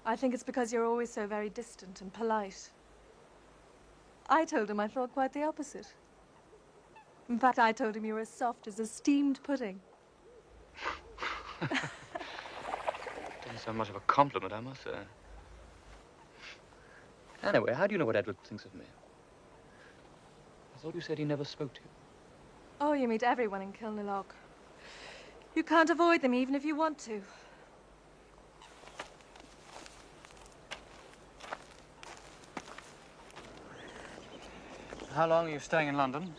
I think it's because you're always so very distant and polite. I told him I thought quite the opposite. In fact, I told him you were as soft as a steamed pudding. Doesn't sound much of a compliment, I must say. Anyway, how do you know what Edward thinks of me? I thought you said he never spoke to you. Oh, you meet everyone in Kilnalock. You can't avoid them even if you want to. How long are you staying in London?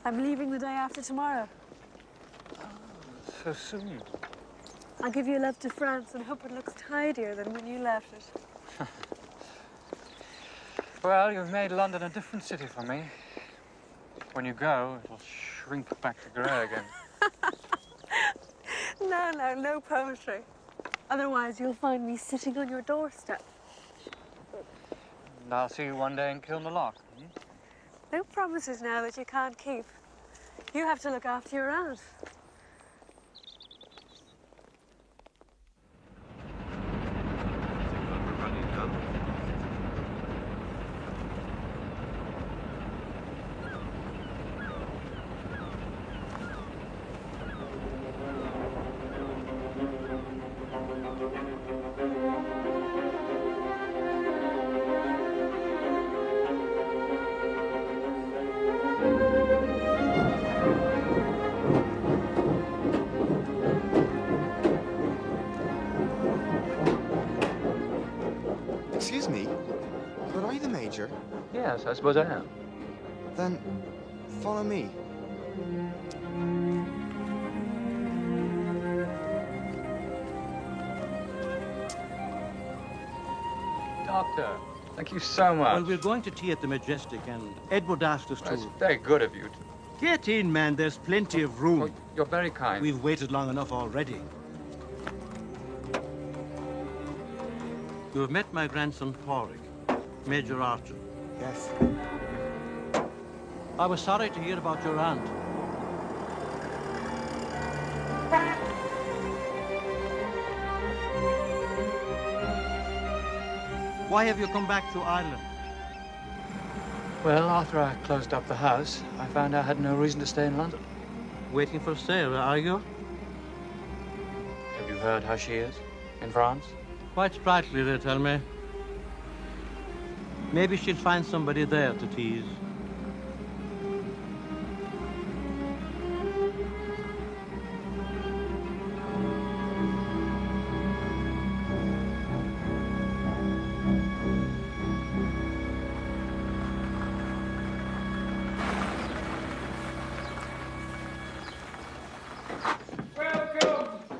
I'm leaving the day after tomorrow. So soon. I'll give you love to France and hope it looks tidier than when you left it. Well, you've made London a different city from me. When you go, it'll shrink back to grey again. No poetry. Otherwise, you'll find me sitting on your doorstep. And I'll see you one day in Kilmallock. No promises now that you can't keep. You have to look after your aunt. Excuse me, but are you the Major? Yes, I suppose I am. Then follow me. Doctor, thank you so much. Well, we're going to tea at the Majestic, and Edward asked us to... That's very good of you to... Get in, man. There's plenty of room. Oh, you're very kind. We've waited long enough already. You have met my grandson, Porrig, Major Archer. Yes. I was sorry to hear about your aunt. Why have you come back to Ireland? Well, after I closed up the house, I found I had no reason to stay in London. Waiting for Sarah, are you? Have you heard how she is in France? Quite sprightly, they tell me. Maybe she'll find somebody there to tease.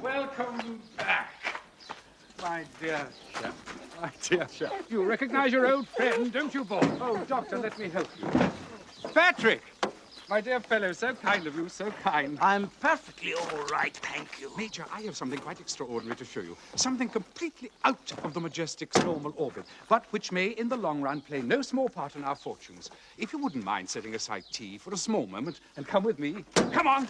Welcome back, my dear chap. My dear chap. You recognize your old friend, don't you, boy? Oh, Doctor, let me help you. Patrick! My dear fellow, so kind of you, so kind. I'm perfectly all right, thank you. Major, I have something quite extraordinary to show you. Something completely out of the Majestic's normal orbit, but which may, in the long run, play no small part in our fortunes. If you wouldn't mind setting aside tea for a small moment and come with me. Come on!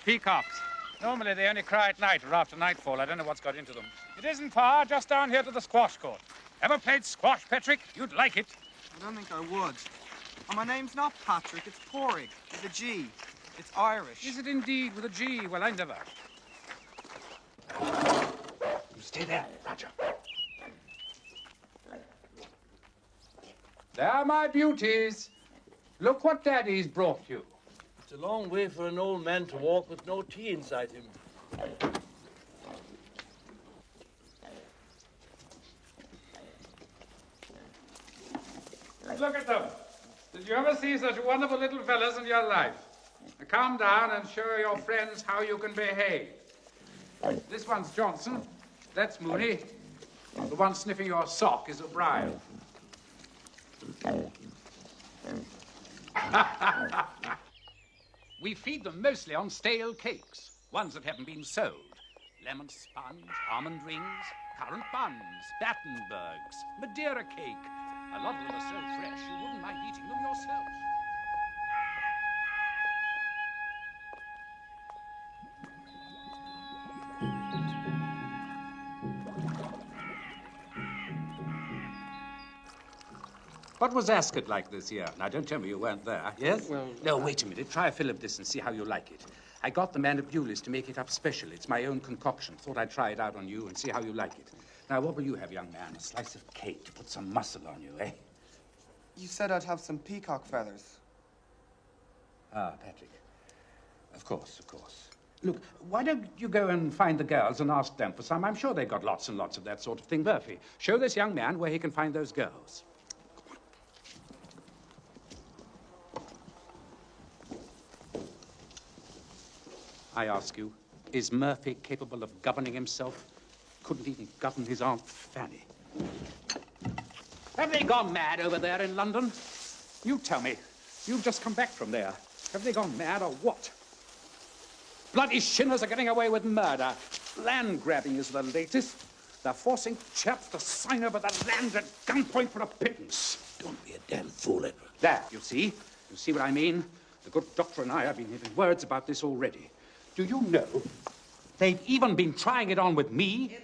Peacocks. Normally they only cry at night or after nightfall. I don't know what's got into them. It isn't far, just down here to the squash court. Ever played squash, Patrick? You'd like it. I don't think I would. Oh, my name's not Patrick, it's Porrig, with a G. It's Irish. Is it indeed with a G? Well, I never. You stay there, Roger. There, my beauties. Look what Daddy's brought you. It's a long way for an old man to walk with no tea inside him. Look at them. Did you ever see such wonderful little fellas in your life? Now calm down and show your friends how you can behave. This one's Johnson. That's Mooney. The one sniffing your sock is O'Brien. We feed them mostly on stale cakes, ones that haven't been sold. Lemon sponge, almond rings, currant buns, Battenbergs, Madeira cake. A lot of them are so fresh you wouldn't mind eating them yourself. What was Ascot like this year? Now, don't tell me you weren't there. Yes? Well... No, wait a minute. Try a fill of this and see how you like it. I got the man at Bewley's to make it up special. It's my own concoction. Thought I'd try it out on you and see how you like it. Now, what will you have, young man? A slice of cake to put some muscle on you, eh? You said I'd have some peacock feathers. Ah, Patrick. Of course, of course. Look, why don't you go and find the girls and ask them for some? I'm sure they've got lots and lots of that sort of thing. Murphy, show this young man where he can find those girls. I ask you, is Murphy capable of governing himself? couldn't even govern his Aunt Fanny. Have they gone mad over there in London? You tell me. You've just come back from there. Have they gone mad or what? Bloody shinners are getting away with murder. Land grabbing is the latest. They're forcing chaps to sign over the land at gunpoint for a pittance. Don't be a damn fool, Edward. There, you see? You see what I mean? The good doctor and I have been having words about this already. Do you know, they've even been trying it on with me?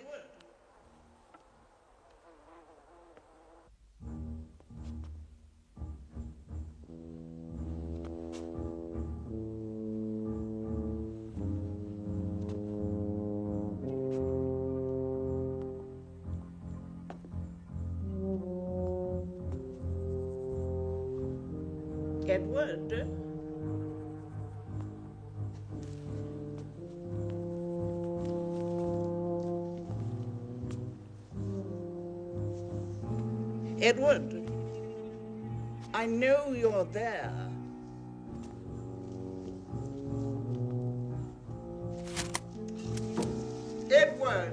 Edward? Edward, I know you're there. Edward!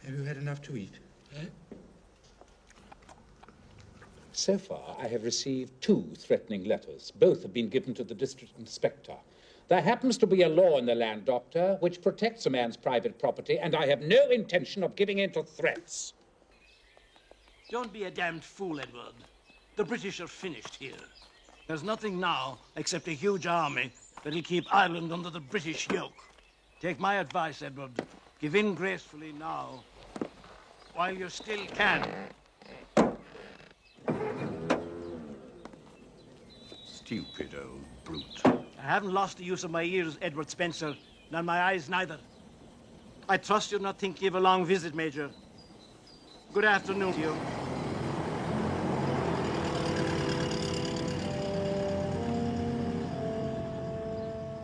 Have you had enough to eat? So far, I have received 2 threatening letters. Both have been given to the district inspector. There happens to be a law in the land, Doctor, which protects a man's private property, and I have no intention of giving in to threats. Don't be a damned fool, Edward. The British are finished here. There's nothing now except a huge army that'll keep Ireland under the British yoke. Take my advice, Edward. Give in gracefully now, while you still can. Stupid old brute. I haven't lost the use of my ears, Edward Spencer, nor my eyes neither. I trust you'll not think you've a long visit, Major. Good afternoon to you.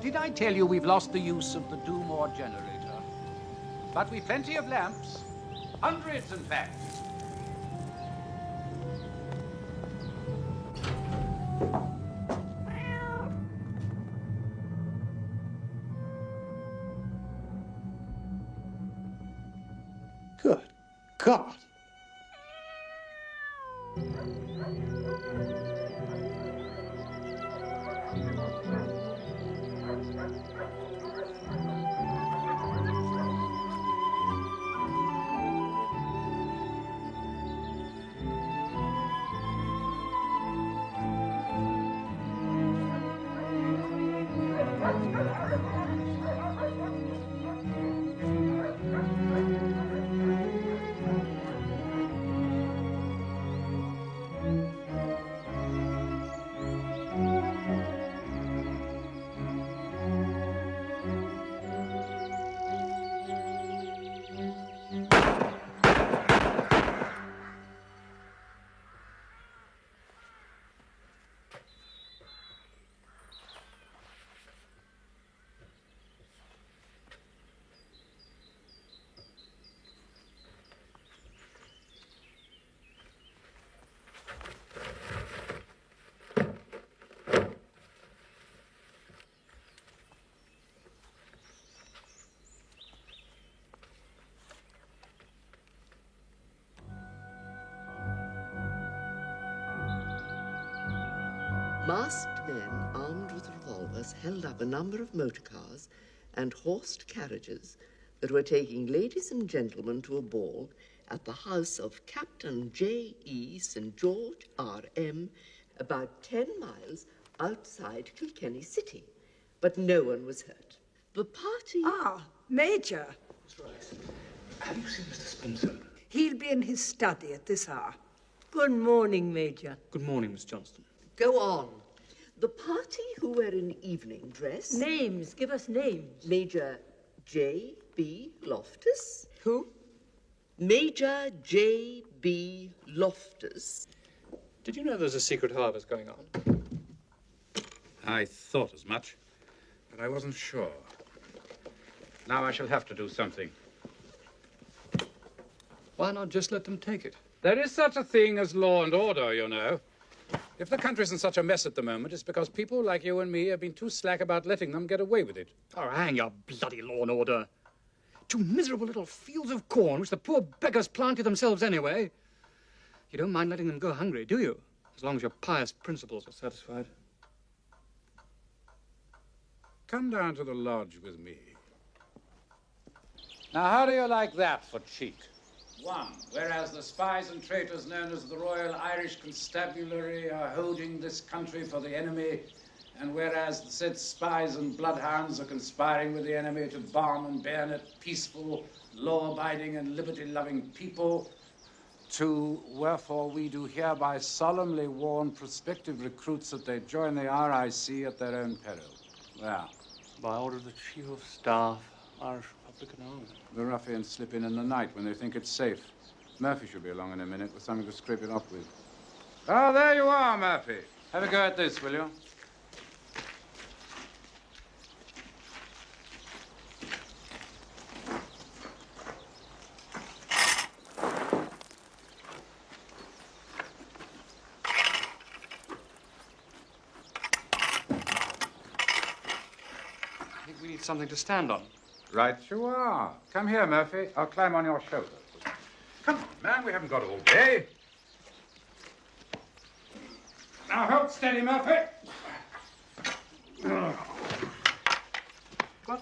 Did I tell you we've lost the use of the Dumore generator? But we've plenty of lamps. Hundreds, in fact. Good God. Masked men armed with revolvers held up a number of motor cars and horsed carriages that were taking ladies and gentlemen to a ball at the house of Captain J.E. St. George R.M., about 10 miles outside Kilkenny City. But no one was hurt. The party... Ah, Major. That's right. Have you seen Mr. Spencer? He'll be in his study at this hour. Good morning, Major. Good morning, Miss Johnston. Go on. The party who were in evening dress... Names. Give us names. Major J.B. Loftus. Who? Major J.B. Loftus. Did you know there's a secret harvest going on? I thought as much, but I wasn't sure. Now I shall have to do something. Why not just let them take it? There is such a thing as law and order, you know. If the country's in such a mess at the moment, it's because people like you and me have been too slack about letting them get away with it. Oh, hang your bloody law and order. 2 miserable little fields of corn, which the poor beggars planted themselves anyway. You don't mind letting them go hungry, do you? As long as your pious principles are satisfied. Come down to the lodge with me. Now, how do you like that for cheek? 1. Whereas the spies and traitors known as the Royal Irish Constabulary are holding this country for the enemy, and whereas the said spies and bloodhounds are conspiring with the enemy to bomb and bayonet peaceful, law-abiding and liberty-loving people, 2. Wherefore we do hereby solemnly warn prospective recruits that they join the RIC at their own peril. Well, by order of the Chief of Staff, Irish Republican Army. The ruffians slip in the night when they think it's safe. Murphy should be along in a minute with something to scrape it off with. Oh, there you are, Murphy. Have a go at this, will you? I think we need something to stand on. Right you are. Come here, Murphy. I'll climb on your shoulder. Come on, man. We haven't got all day. Now, hold steady, Murphy. Got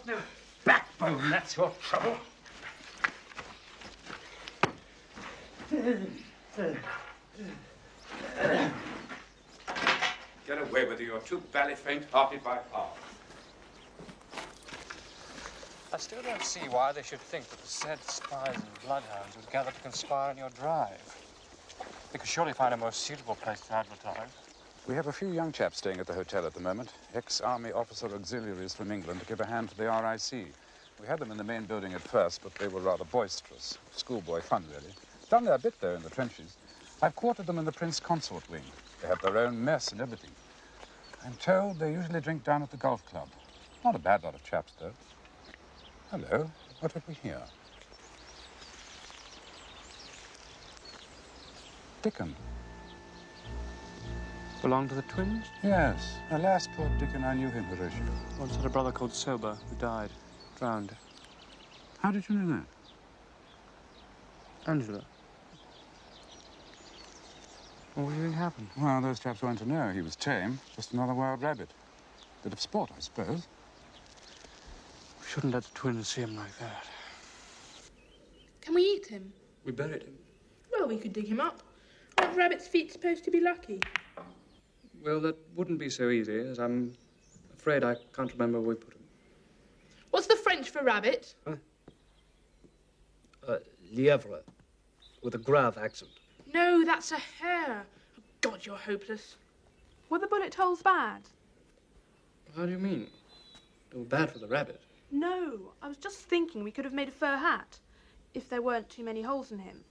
no backbone, that's your trouble. Get away with you. You're too bally faint-hearted by far. I still don't see why they should think that the said spies and bloodhounds would gather to conspire on your drive. They could surely find a more suitable place to advertise. We have a few young chaps staying at the hotel at the moment. Ex-army officer auxiliaries from England to give a hand to the RIC. We had them in the main building at first, but they were rather boisterous. Schoolboy fun, really. Done their bit, though, in the trenches. I've quartered them in the Prince Consort wing. They have their own mess and everything. I'm told they usually drink down at the golf club. Not a bad lot of chaps, though. Hello. What have we here? Dickon. Belong to the twins? Yes. The last poor Dickon, I knew him, Horatio. Once had a brother called Sober who died, drowned. How did you know that? Angela. What do you think happened? Well, those chaps weren't to know. He was tame. Just another wild rabbit. Bit of sport, I suppose. We shouldn't let the twins see him like that. Can we eat him? We buried him. Well, we could dig him up. Aren't rabbits' feet supposed to be lucky? Well, that wouldn't be so easy, as I'm afraid I can't remember where we put him. What's the French for rabbit? Lièvre, with a Grave accent. No, that's a hare. Oh, God, you're hopeless. Were the bullet holes bad? How do you mean? They were bad for the rabbit. No, I was just thinking we could have made a fur hat, if there weren't too many holes in him.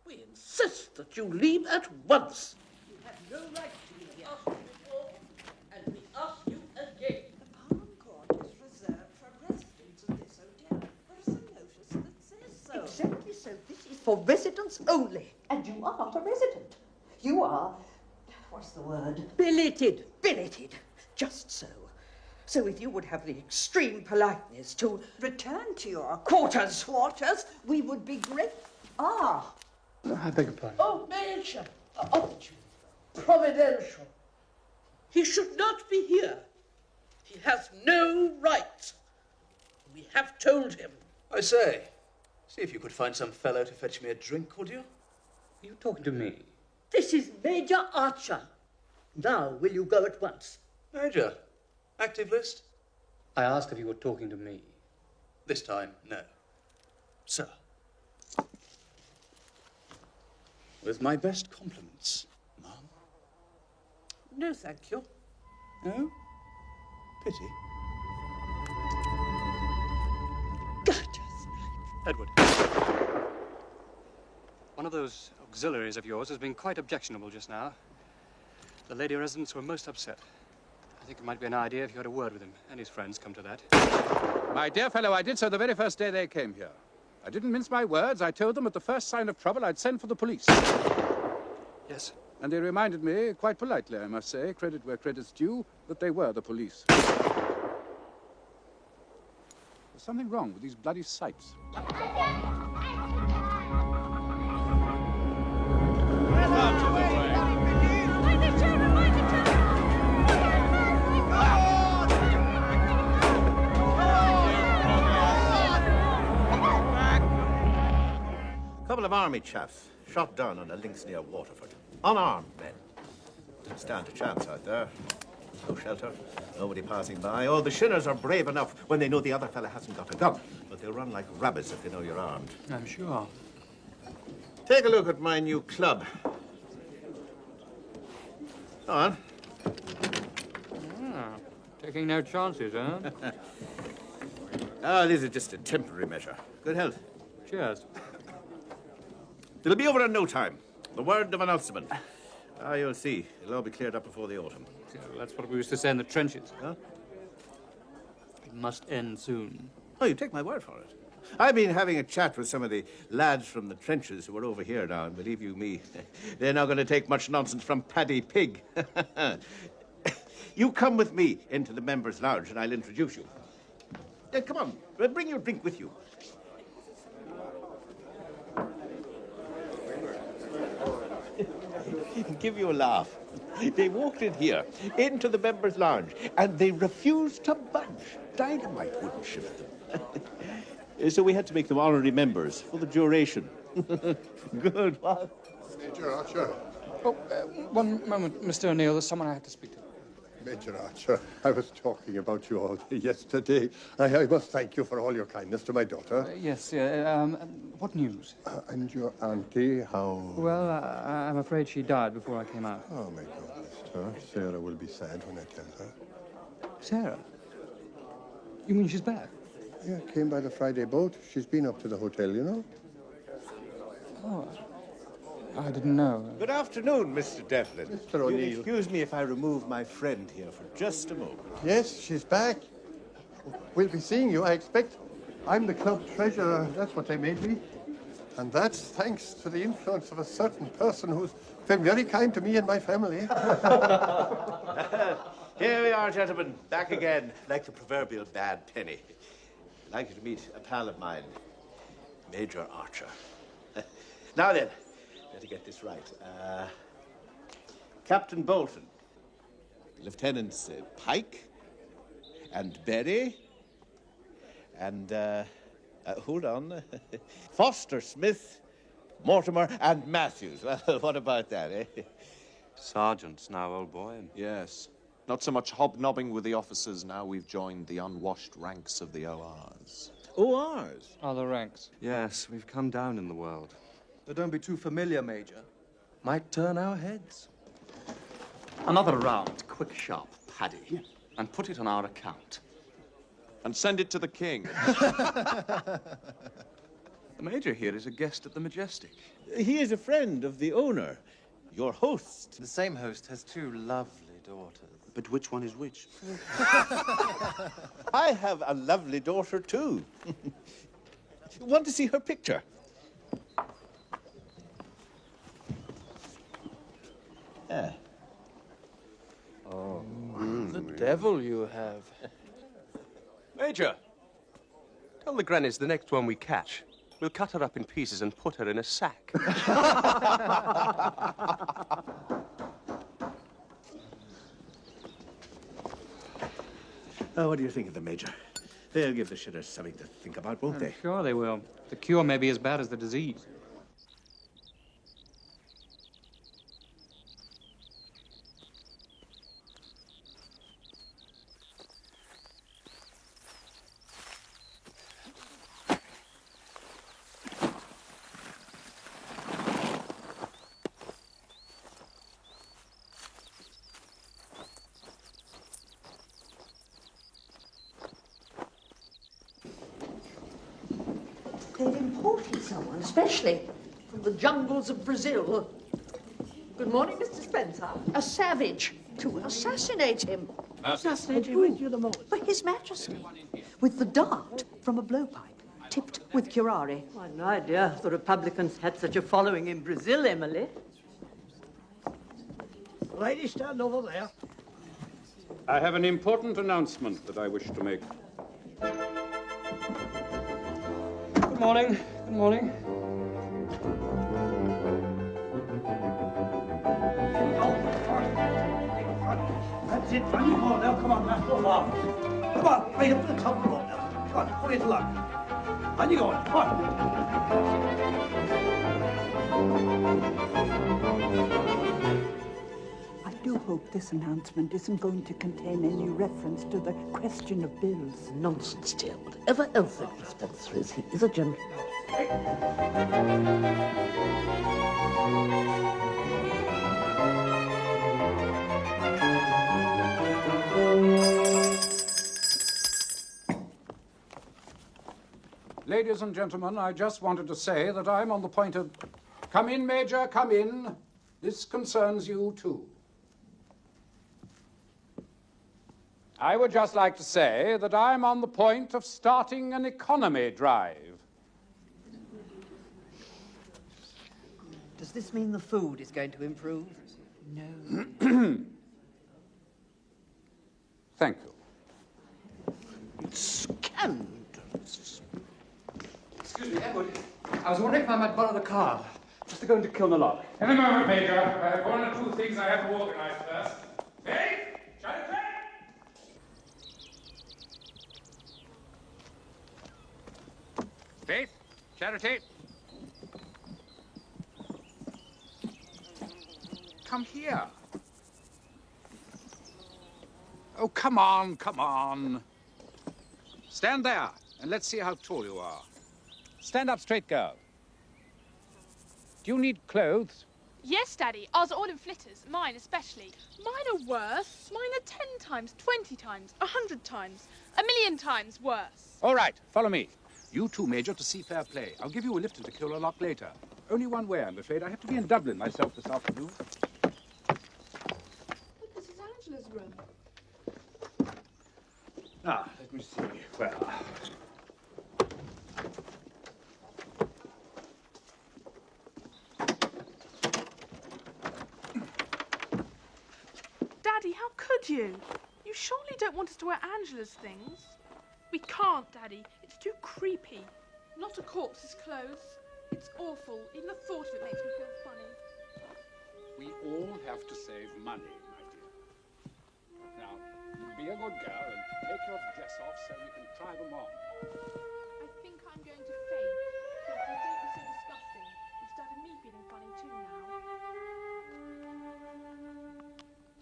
We insist that you leave at once. You have no right to be here. Before, and we ask you again. The palm court is reserved for residents of this hotel. There's a notice that says so. Exactly so. This is for residents only. And you are not a resident. You are, What's the word? billeted. Billeted. Just so. So if you would have the extreme politeness to Return to your quarters, we would be great. I beg your pardon. Oh, Major, opportune, providential. He should not be here. He has no right. We have told him. I say, see if you could find some fellow to fetch me a drink, would you? Are you talking to me? This is Major Archer. Now, will you go at once? Major, active list? I asked if you were talking to me. This time, no. Sir. With my best compliments, Mum. No, thank you. No? Pity. Edward. One of those auxiliaries of yours has been quite objectionable just now. The lady residents were most upset. I think it might be an idea if you had a word with him and his friends, come to that. My dear fellow, I did so the very first day they came here. I didn't mince my words. I told them at the first sign of trouble I'd send for the police. Yes. And they reminded me, quite politely, I must say, credit where credit's due, that they were the police. There's something wrong with these bloody sights. A couple of army chaps shot down on the links near Waterford. Unarmed men. Didn't stand a chance out there. No shelter, nobody passing by. Oh, the Shinners are brave enough when they know the other fella hasn't got a gun. But they'll run like rabbits if they know you're armed. I'm sure. Take a look at my new club. Go on. Ah, taking no chances, huh? Oh, this is just a temporary measure. Good health. Cheers. It'll be over in no time. The word of announcement. Ah, you'll see. It'll all be cleared up before the autumn. Yeah, well, that's what we used to say in the trenches. Huh? It must end soon. Oh, you take my word for it. I've been having a chat with some of the lads from the trenches who are over here now, and believe you me, they're not going to take much nonsense from Paddy Pig. You come with me into the members' lounge, and I'll introduce you. Come on, bring your drink with you. Give you a laugh. They walked in here, into the members' lounge, and they refused to budge. Dynamite wouldn't shift them. So we had to make them honorary members for the duration. Good, what? Major Archer. Oh, one moment, Mr. O'Neill. There's someone I have to speak to. Major Archer, I was talking about you all day yesterday. I must thank you for all your kindness to my daughter. Yes, what news? And your auntie, how? Well, I'm afraid she died before I came out. Oh, may God rest her. Sarah will be sad when I tell her. Sarah? You mean she's back? Yeah, came by the Friday boat. She's been up to the hotel, you know. Oh, I didn't know. Good afternoon, Mr. Devlin. Mr. O'Neill. You'll excuse me if I remove my friend here for just a moment. Yes, she's back. We'll be seeing you, I expect. I'm the club treasurer. That's what they made me. And that's thanks to the influence of a certain person who's been very kind to me and my family. Here we are, gentlemen, back again, like the proverbial bad penny. I'd like you to meet a pal of mine, Major Archer. Now then, let me get this right. Captain Bolton, Lieutenants Pike, and Berry, and, hold on, Foster, Smith, Mortimer, and Matthews. Well, what about that, eh? Sergeants now, old boy. Yes. Not so much hobnobbing with the officers now. We've joined the unwashed ranks of the ORs. ORs? Other ranks. Yes, we've come down in the world. But don't be too familiar, Major. Might turn our heads. Another round, quick, sharp, Paddy. And put it on our account. And send it to the king. The Major here is a guest at the Majestic. He is a friend of the owner, your host. The same host has two lovely daughters. But which one is which? I have a lovely daughter, too. Want to see her picture? Yeah. Oh, the devil you have. Major, tell the grannies the next one we catch, we'll cut her up in pieces and put her in a sack. Oh, what do you think of the Major? They'll give the Shinners something to think about, won't they? Sure they will. The cure may be as bad as the disease. They've imported someone, especially from the jungles of Brazil. Good morning, Mr. Spencer. A savage to assassinate him. Assassinated right through the moment. For His Majesty, with the dart from a blowpipe, tipped with curare. I had no idea the Republicans had such a following in Brazil, Emily. Lady, stand over there. I have an important announcement that I wish to make. Good morning. Good morning. That's it, run you more now. Come on, last one more. Come on, right up to the top of the road now. Come on, hurry it along. On you going, come on. I do hope this announcement isn't going to contain any reference to the question of bills. Nonsense, dear. Whatever else that Spencer is, he is a gentleman. Ladies and gentlemen, I just wanted to say that I'm on the point of... Come in, Major, come in. This concerns you, too. I would just like to say that I'm on the point of starting an economy drive. Does this mean the food is going to improve? No. Thank you. Scandalous. Excuse me, Edward. I was wondering if I might borrow the car, just to go into Kilmallock. In a moment, Major. I have one or two things I have to organize first. Faith, Charity! Faith, Charity. Come here. Oh, come on, come on. Stand there, and let's see how tall you are. Stand up straight, girl. Do you need clothes? Yes, Daddy. Ours are all in flitters. Mine especially. Mine are worse. Mine are 10 times, 20 times, 100 times, 1,000,000 times worse. All right, follow me. You too, Major, to see fair play. I'll give you a lift into Kilmallock later. Only one way, I'm afraid. I have to be in Dublin myself this afternoon. But this is Angela's room. Ah, let me see. Well... Daddy, how could you? You surely don't want us to wear Angela's things. We can't, Daddy. It's too creepy. Not a corpse's clothes. It's awful. Even the thought of it makes me feel funny. We all have to save money, my dear. Now, be a good girl and take your dress off so we can try them on. I think I'm going to faint. But don't be so disgusting. You've started me feeling funny too now.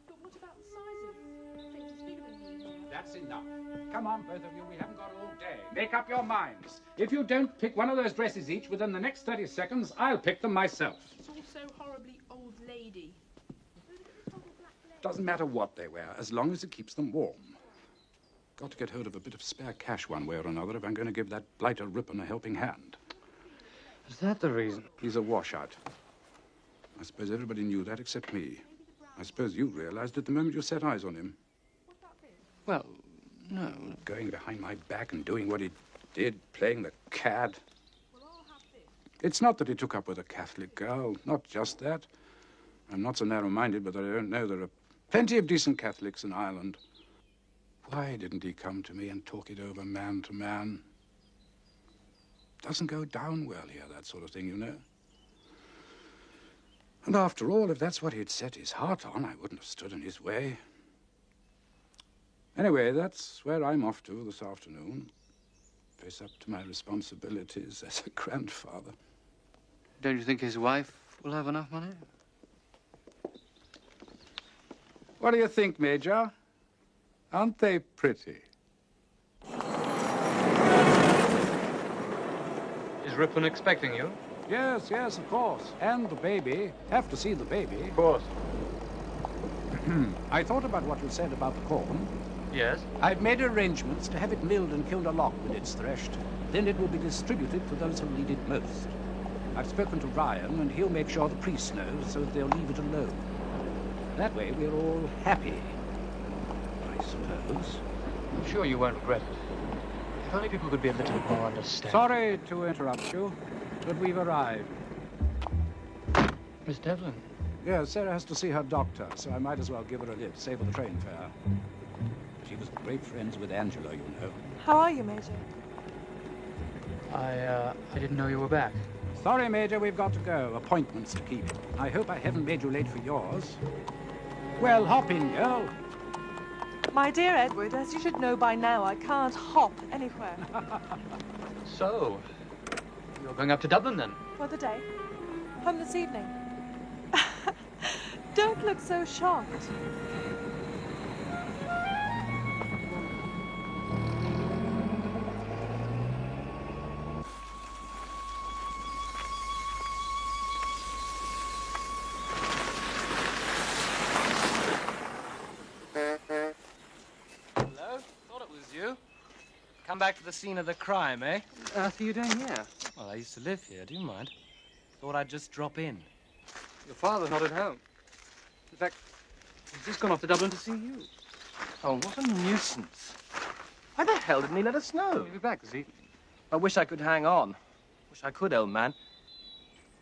But what about the sizes? Faint is bigger than me here. That's enough. Come on, both of you. We haven't got all day. Make up your minds. If you don't pick one of those dresses each within the next 30 seconds, I'll pick them myself. It's all so horribly old lady. Doesn't matter what they wear, as long as it keeps them warm. Got to get hold of a bit of spare cash one way or another if I'm going to give that blighter Ripon a helping hand. Is that the reason? He's a washout. I suppose everybody knew that except me. I suppose you realized it the moment you set eyes on him. Well, no. Going behind my back and doing what he did, playing the cad. It's not that he took up with a Catholic girl, not just that. I'm not so narrow-minded, but I don't know there are plenty of decent Catholics in Ireland. Why didn't he come to me and talk it over man to man? Doesn't go down well here, that sort of thing, you know. And after all, if that's what he'd set his heart on, I wouldn't have stood in his way. Anyway, that's where I'm off to this afternoon. Face up to my responsibilities as a grandfather. Don't you think his wife will have enough money? What do you think, Major? Aren't they pretty? Is Ripon expecting you? Yes, yes, of course. And the baby. Have to see the baby. Of course. I thought about what you said about the corn. Yes? I've made arrangements to have it milled and Kilmallock when it's threshed. Then it will be distributed to those who need it most. I've spoken to Ryan, and he'll make sure the priest knows so that they'll leave it alone. That way, we're all happy. I I suppose. I'm sure you won't regret it. If only people could be a little more understanding. Sorry to interrupt you, but we've arrived. Miss Devlin? Yeah, Sarah has to see her doctor, so I might as well give her a lift, save her the train fare. She was great friends with Angela, you know. How are you, Major? I didn't know you were back. Sorry, Major, we've got to go. Appointments to keep. I hope I haven't made you late for yours. Well, hop in, girl. My dear Edward, as you should know by now, I can't hop anywhere. So, you're going up to Dublin then? For the day. Home this evening. Don't look so shocked. Hello? Thought it was you. Come back to the scene of the crime, eh? What are you doing here? Well, I used to live here. Do you mind? Thought I'd just drop in. Your father's not at home. In fact, he's just gone off to Dublin to see you. Oh, what a nuisance. Why the hell didn't he let us know? He'll be back this evening. I wish I could hang on. Wish I could, old man.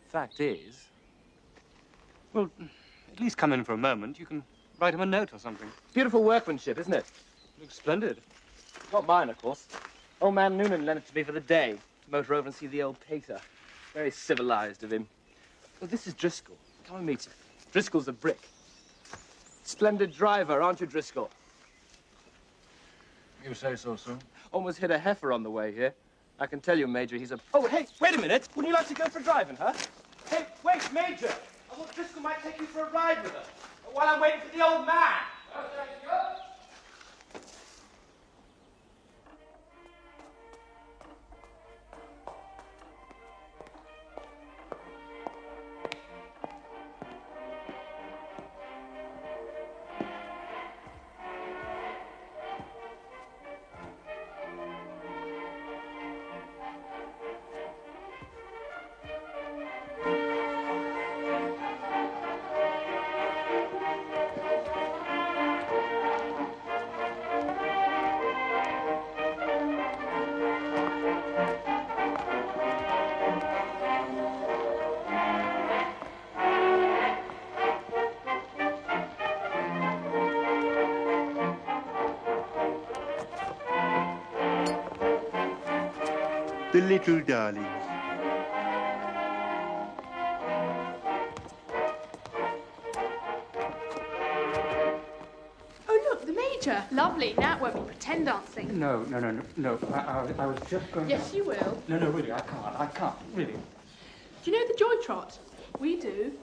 Fact is... Well, at least come in for a moment. You can write him a note or something. Beautiful workmanship, isn't it? Looks splendid. Not mine, of course. Old man Noonan lent it to me for the day. Motor over and see the old pater. Very civilized of him. Well, this is Driscoll. Come and meet him. Driscoll's a brick. Splendid driver, aren't you, Driscoll? You say so, sir. Almost hit a heifer on the way here. I can tell you, Major, he's a... Oh, hey, wait a minute. Wouldn't you like to go for driving, huh? Hey, wait, Major. I thought Driscoll might take you for a ride with her. While I'm waiting for the old man. Oh, thank you. The little darlings. Oh, look, the Major. Lovely. Now it won't be pretend dancing. No. I was just going Yes, you will. No, really, I can't, really. Do you know the Joy Trot? We do.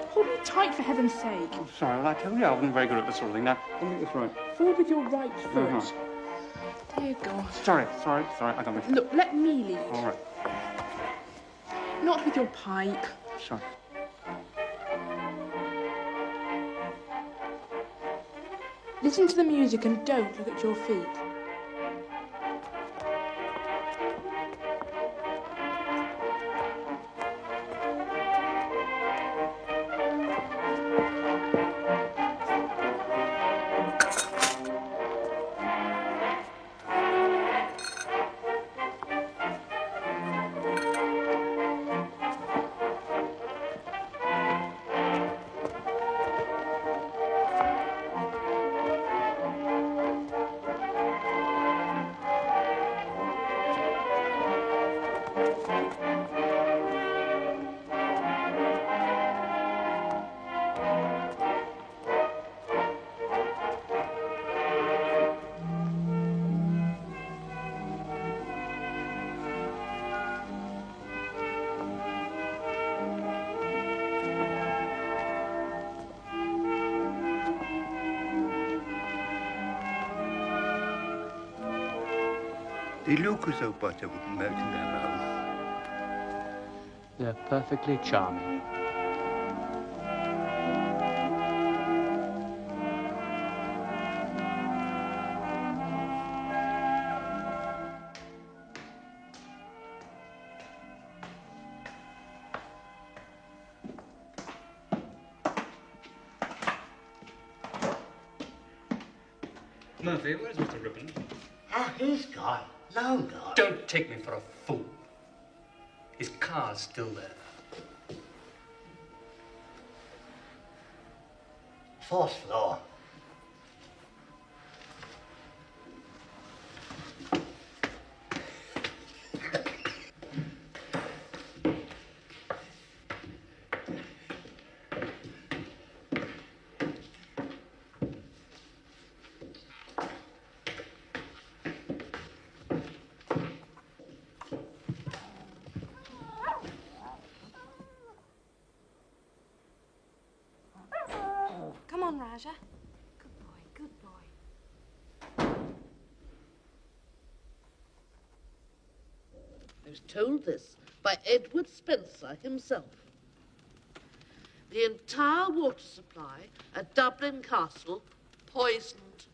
Hold me tight, for heaven's sake. I'm sorry, well, I told you I wasn't very good at this sort of thing. Now, let me get this right. Forward with your right foot. Uh-huh. Dear God. Sorry, I got mixed up. Look, let me lead. All right. Not with your pipe. Sorry. Listen to the music and don't look at your feet. They look as though butter wouldn't melt in their mouth. They're perfectly charming. Murphy, where's Mr. Ripon? Ah, he's gone. Long gone. Don't take me for a fool. His car's still there. 4th floor. Come on, Raja. Good boy, good boy. I was told this by Edward Spencer himself. The entire water supply at Dublin Castle poisoned.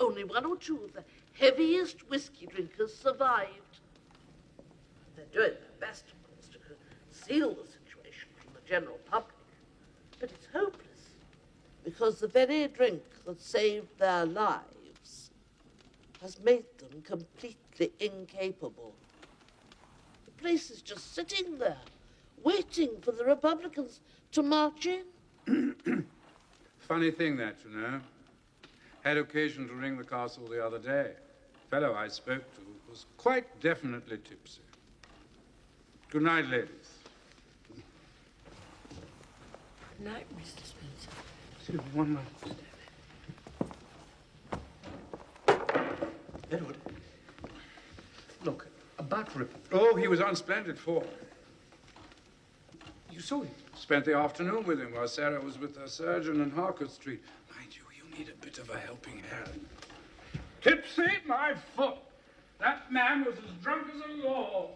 Only 1 or 2 of the heaviest whiskey drinkers survived. They're doing their best, of course, to conceal the situation from the general public. But it's hopeless, because the very drink that saved their lives has made them completely incapable. The place is just sitting there, waiting for the Republicans to march in. Funny thing that, you know. Had occasion to ring the castle the other day. Fellow I spoke to was quite definitely tipsy. Good night, ladies. Good night, Mr. Spencer. Excuse me, one moment. Edward, look, about Ripon. Oh, he was on splendid form. You saw him? Spent the afternoon with him while Sarah was with her surgeon in Harcourt Street. Mind you, you need a bit of a helping hand. Tipsy, my foot! That man was as drunk as a law.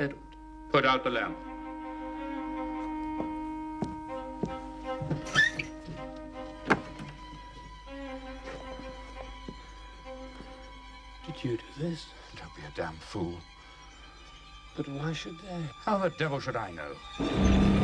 Edward. Put out the lamp. Did you do this? Don't be a damn fool. But why should they? How the devil should I know?